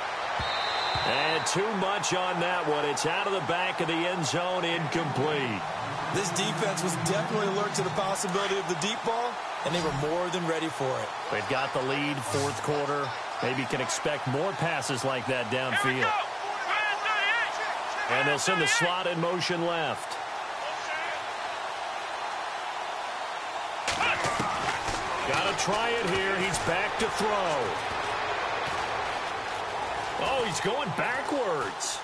And too much on that one. It's out of the back of the end zone, incomplete. This defense was definitely alert to the possibility of the deep ball, and they were more than ready for it. They've got the lead, 4th quarter. Maybe can expect more passes like that downfield. And they'll send the slot in motion left. Got to try it here. He's back to throw. Oh, he's going backwards.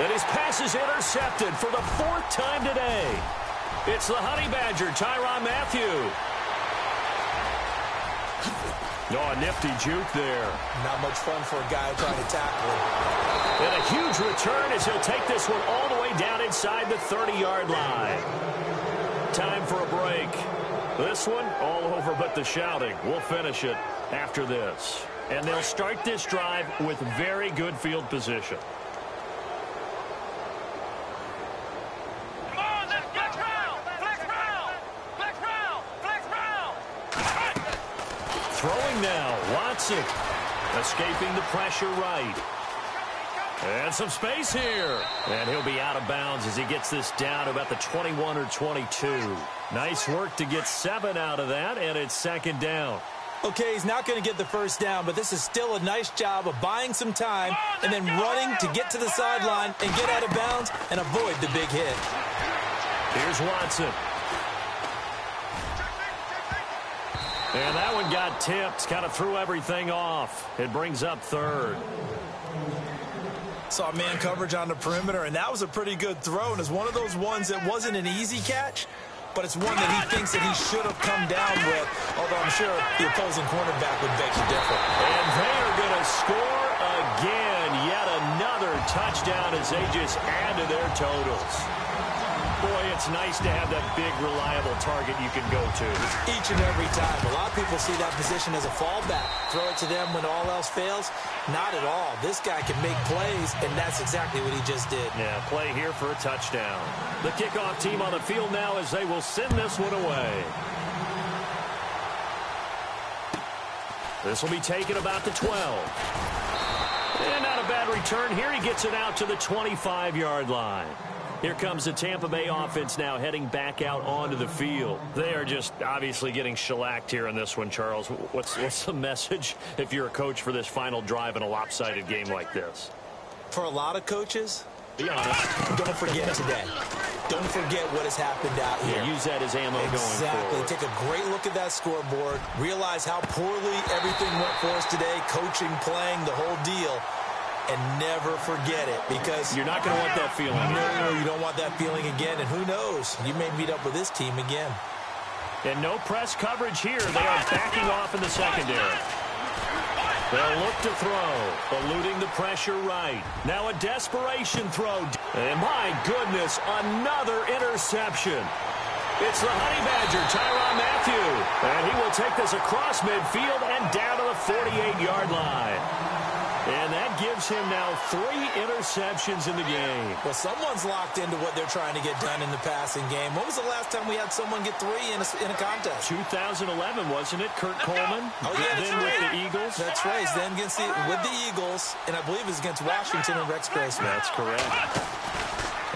And his pass is intercepted for the 4th time today. It's the Honey Badger, Tyrann Mathieu. Oh, a nifty juke there. Not much fun for a guy trying to tackle him. And a huge return as he'll take this one all the way down inside the 30-yard line. Time for a break. This one, all over but the shouting. We'll finish it after this. And they'll start this drive with very good field position. Throwing now, Watson. Escaping the pressure right. And some space here. And he'll be out of bounds as he gets this down to about the 21 or 22. Nice work to get 7 out of that, and it's second down. Okay, he's not going to get the first down, but this is still a nice job of buying some time and then running to get to the sideline and get out of bounds and avoid the big hit. Here's Watson. And that one got tipped, kind of threw everything off. It brings up 3rd. Saw man coverage on the perimeter, and that was a pretty good throw. And it's one of those ones that wasn't an easy catch, but it's one that he thinks that he should have come down with, although I'm sure the opposing cornerback would beg to differ. And they are going to score again. Yet another touchdown as they just add to their totals. Boy, it's nice to have that big, reliable target you can go to. Each and every time. A lot of people see that position as a fallback. Throw it to them when all else fails. Not at all. This guy can make plays, and that's exactly what he just did. Yeah, play here for a touchdown. The kickoff team on the field now as they will send this one away. This will be taken about the 12. And not a bad return here. He gets it out to the 25-yard line. Here comes the Tampa Bay offense now heading back out onto the field. They are just obviously getting shellacked here in this one, Charles. What's the message if you're a coach for this final drive in a lopsided game like this? For a lot of coaches, be honest, don't forget today. Don't forget what has happened out here. Yeah, use that as ammo going forward. Take a great look at that scoreboard. Realize how poorly everything went for us today. Coaching, playing, the whole deal. And never forget it, because you're not going to want that feeling. No, you don't want that feeling again. And who knows? You may meet up with this team again. And no press coverage here. They are backing off in the secondary. They'll look to throw, eluding the pressure right. Now a desperation throw. And my goodness, another interception. It's the Honey Badger, Tyrann Mathieu. And he will take this across midfield and down to the 48-yard line. And that gives him now 3 interceptions in the game. Well, someone's locked into what they're trying to get done in the passing game. When was the last time we had someone get 3 in a contest? 2011, wasn't it? Kurt Coleman. Oh, yeah, then with the Eagles. That's right. Then with the Eagles, and I believe it's against Washington and Rex Grossman. That's correct.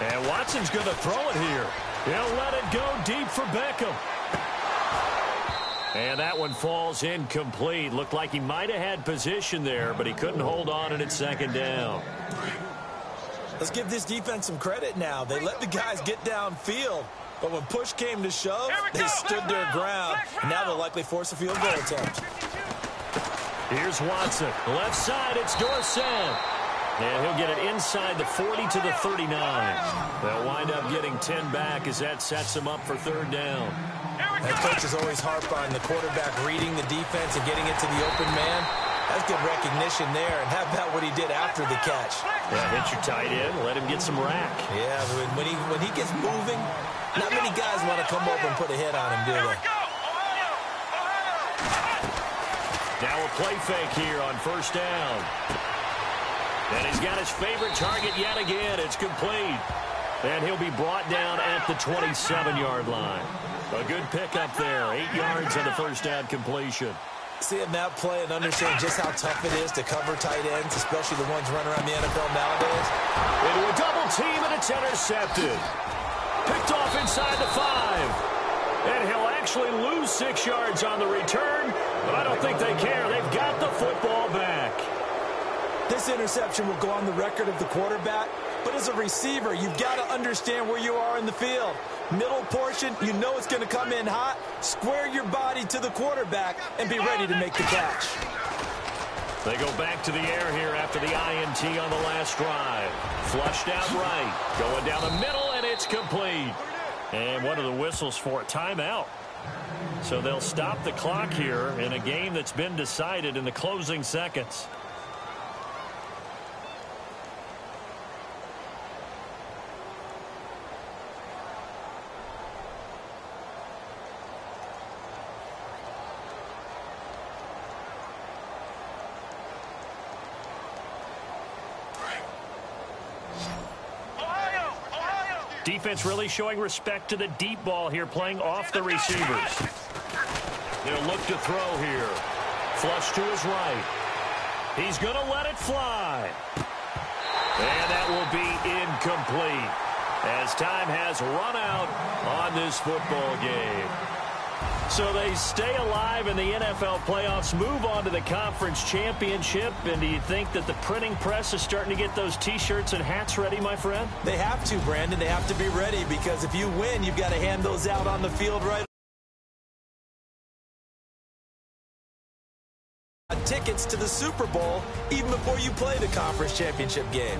And Watson's going to throw it here. He'll let it go deep for Beckham. And that one falls incomplete. Looked like he might have had position there, but he couldn't hold on, and it's second down. Let's give this defense some credit now. They let the guys get downfield, but when push came to shove, they stood their ground. And now they'll likely force a field goal attempt. Here's Watson. Left side, it's Dorsett. And he'll get it inside the 40 to the 39. They'll wind up getting 10 back as that sets them up for third down. That coach is always harped on the quarterback reading the defense and getting it to the open man. That's good recognition there. And how about what he did after the catch? Yeah, hit your tight end, let him get some rack. Yeah, when he gets moving, not many guys want to come over and put a hit on him, do they? Now a play fake here on first down. And he's got his favorite target yet again. It's complete. And he'll be brought down at the 27-yard line. A good pickup there. 8 yards on the first down completion. Seeing that play and understand just how tough it is to cover tight ends, especially the ones running around the NFL nowadays. Into a double team, and it's intercepted. Picked off inside the 5. And he'll actually lose 6 yards on the return, but I don't think they care. They've got the football back. This interception will go on the record of the quarterback, but as a receiver, you've got to understand where you are in the field. Middle portion, you know it's going to come in hot. Square your body to the quarterback and be ready to make the catch. They go back to the air here after the INT on the last drive. Flushed out right, going down the middle, and it's complete. And one of the whistles for a timeout. So they'll stop the clock here in a game that's been decided in the closing seconds. Defense really showing respect to the deep ball here, playing off the receivers. They'll look to throw here. Flush to his right. He's going to let it fly. And that will be incomplete as time has run out on this football game. So they stay alive in the NFL playoffs, move on to the conference championship. And do you think that the printing press is starting to get those T-shirts and hats ready, my friend? They have to, Brandon. They have to be ready because if you win, you've got to hand those out on the field right. Tickets to the Super Bowl even before you play the conference championship game.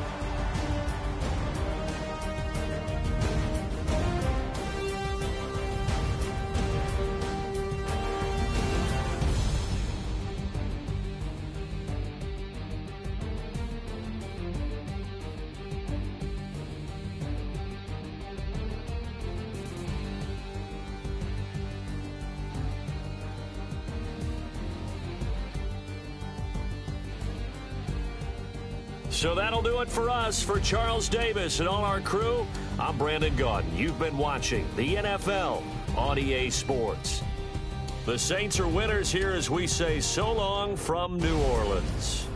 So that'll do it for us. For Charles Davis and all our crew, I'm Brandon Gaudin. You've been watching the NFL on EA Sports. The Saints are winners here as we say so long from New Orleans.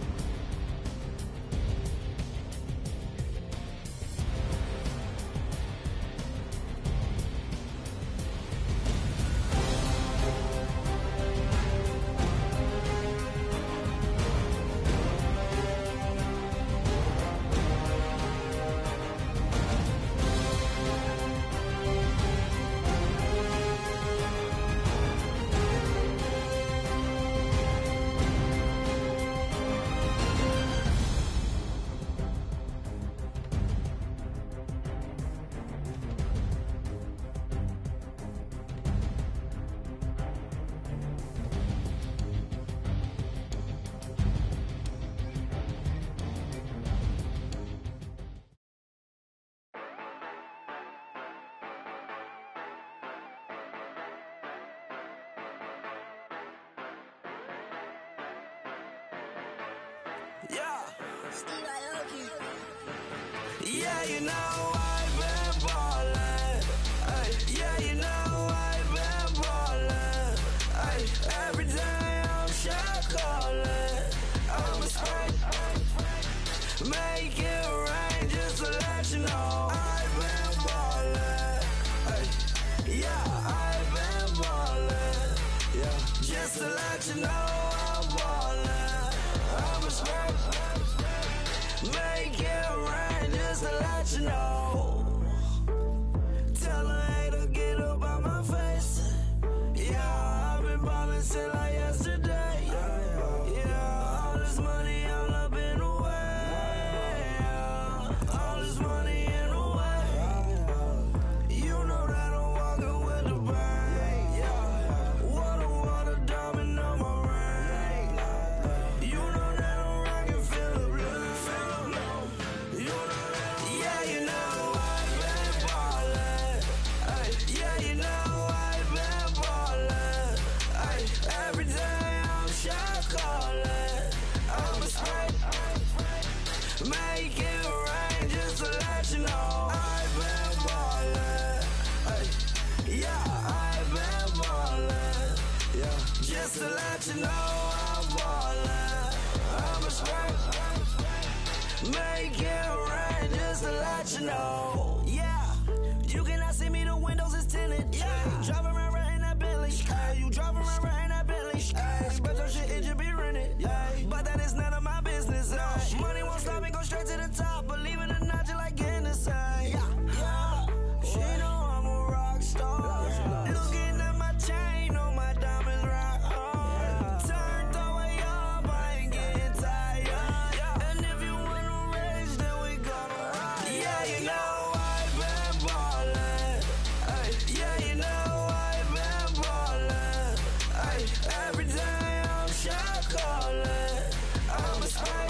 Yeah, you know I've been ballin'. Yeah, you know I've been ballin'. Every day I'm shot callin'. I'm a spray. Make it rain just to let you know I've been ballin'. Yeah, I've been ballin'. Yeah, just to let you know I'm ballin'. I'm a spray. Make it rain just to let you know. Tell a hater get up on my face. Yeah, I've been ballin' since like yesterday. Yeah, all this money all up in the way. All this money in the way. You know that I'm walking with the bank. Yeah, water diamond on my ring. You know that I'm rockin' Philip Blue. Yeah, you know I've been ballin'. Yeah, you know I've been ballin'. Every day I'm shot callin'. I'm a spray. Make it rain just to let you know I've been ballin'. Yeah, I've been ballin'. Yeah, just to let you know I'm ballin'. I'm a spray. Make it rain just to let you know. Yeah, you cannot see me, the windows is tinted. Yeah, driving around right in that Bentley. You driving around right in that Bentley. But your shit, it should be rented. But that is none of my business. Money won't stop me, go straight to the top. Believe it or not, you like getting the same. Yeah, she know I'm a rock star. Looking at my chain, on my diamonds rock hard. Turned the way up, I ain't getting tired. And if you wanna raise, then we gonna ride. Yeah, you know I've been ballin'. Yeah, you know I've been ballin'. Every day I'm shot callin'. I'm a spray.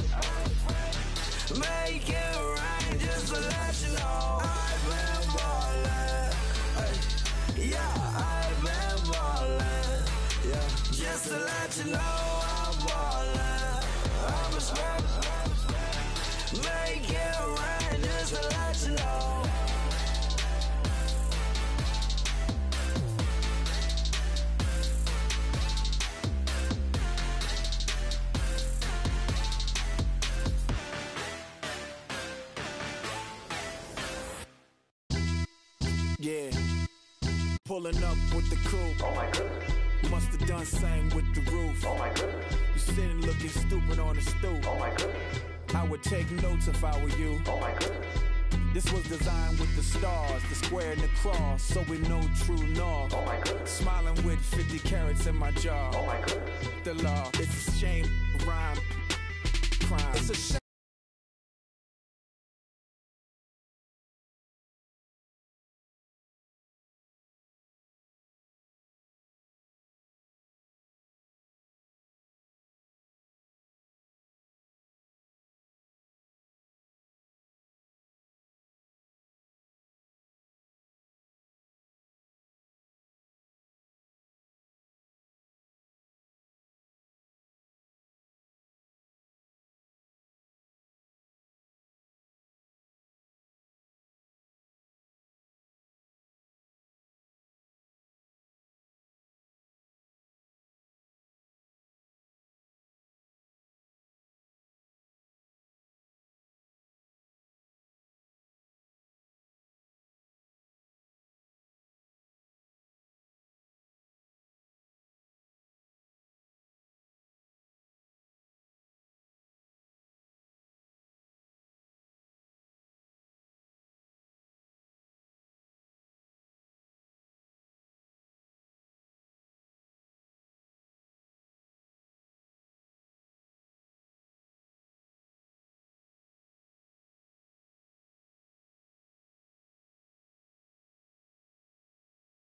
Make it rain just to let you know I've been ballin'. Yeah, I've been ballin'. Yeah, just to let you know I'm ballin'. I'm a spray. Make it rain just to let you know. Yeah, pulling up with the crew. Oh my goodness. Must have done same with the roof. Oh my goodness. You sitting looking stupid on the stoop. Oh my goodness. I would take notes if I were you. Oh my goodness. This was designed with the stars, the square and the cross, so we know true north. Oh my goodness. Smiling with 50 carats in my jaw. Oh my goodness. The law, it's a shame, rhyme, crime. It's a shame.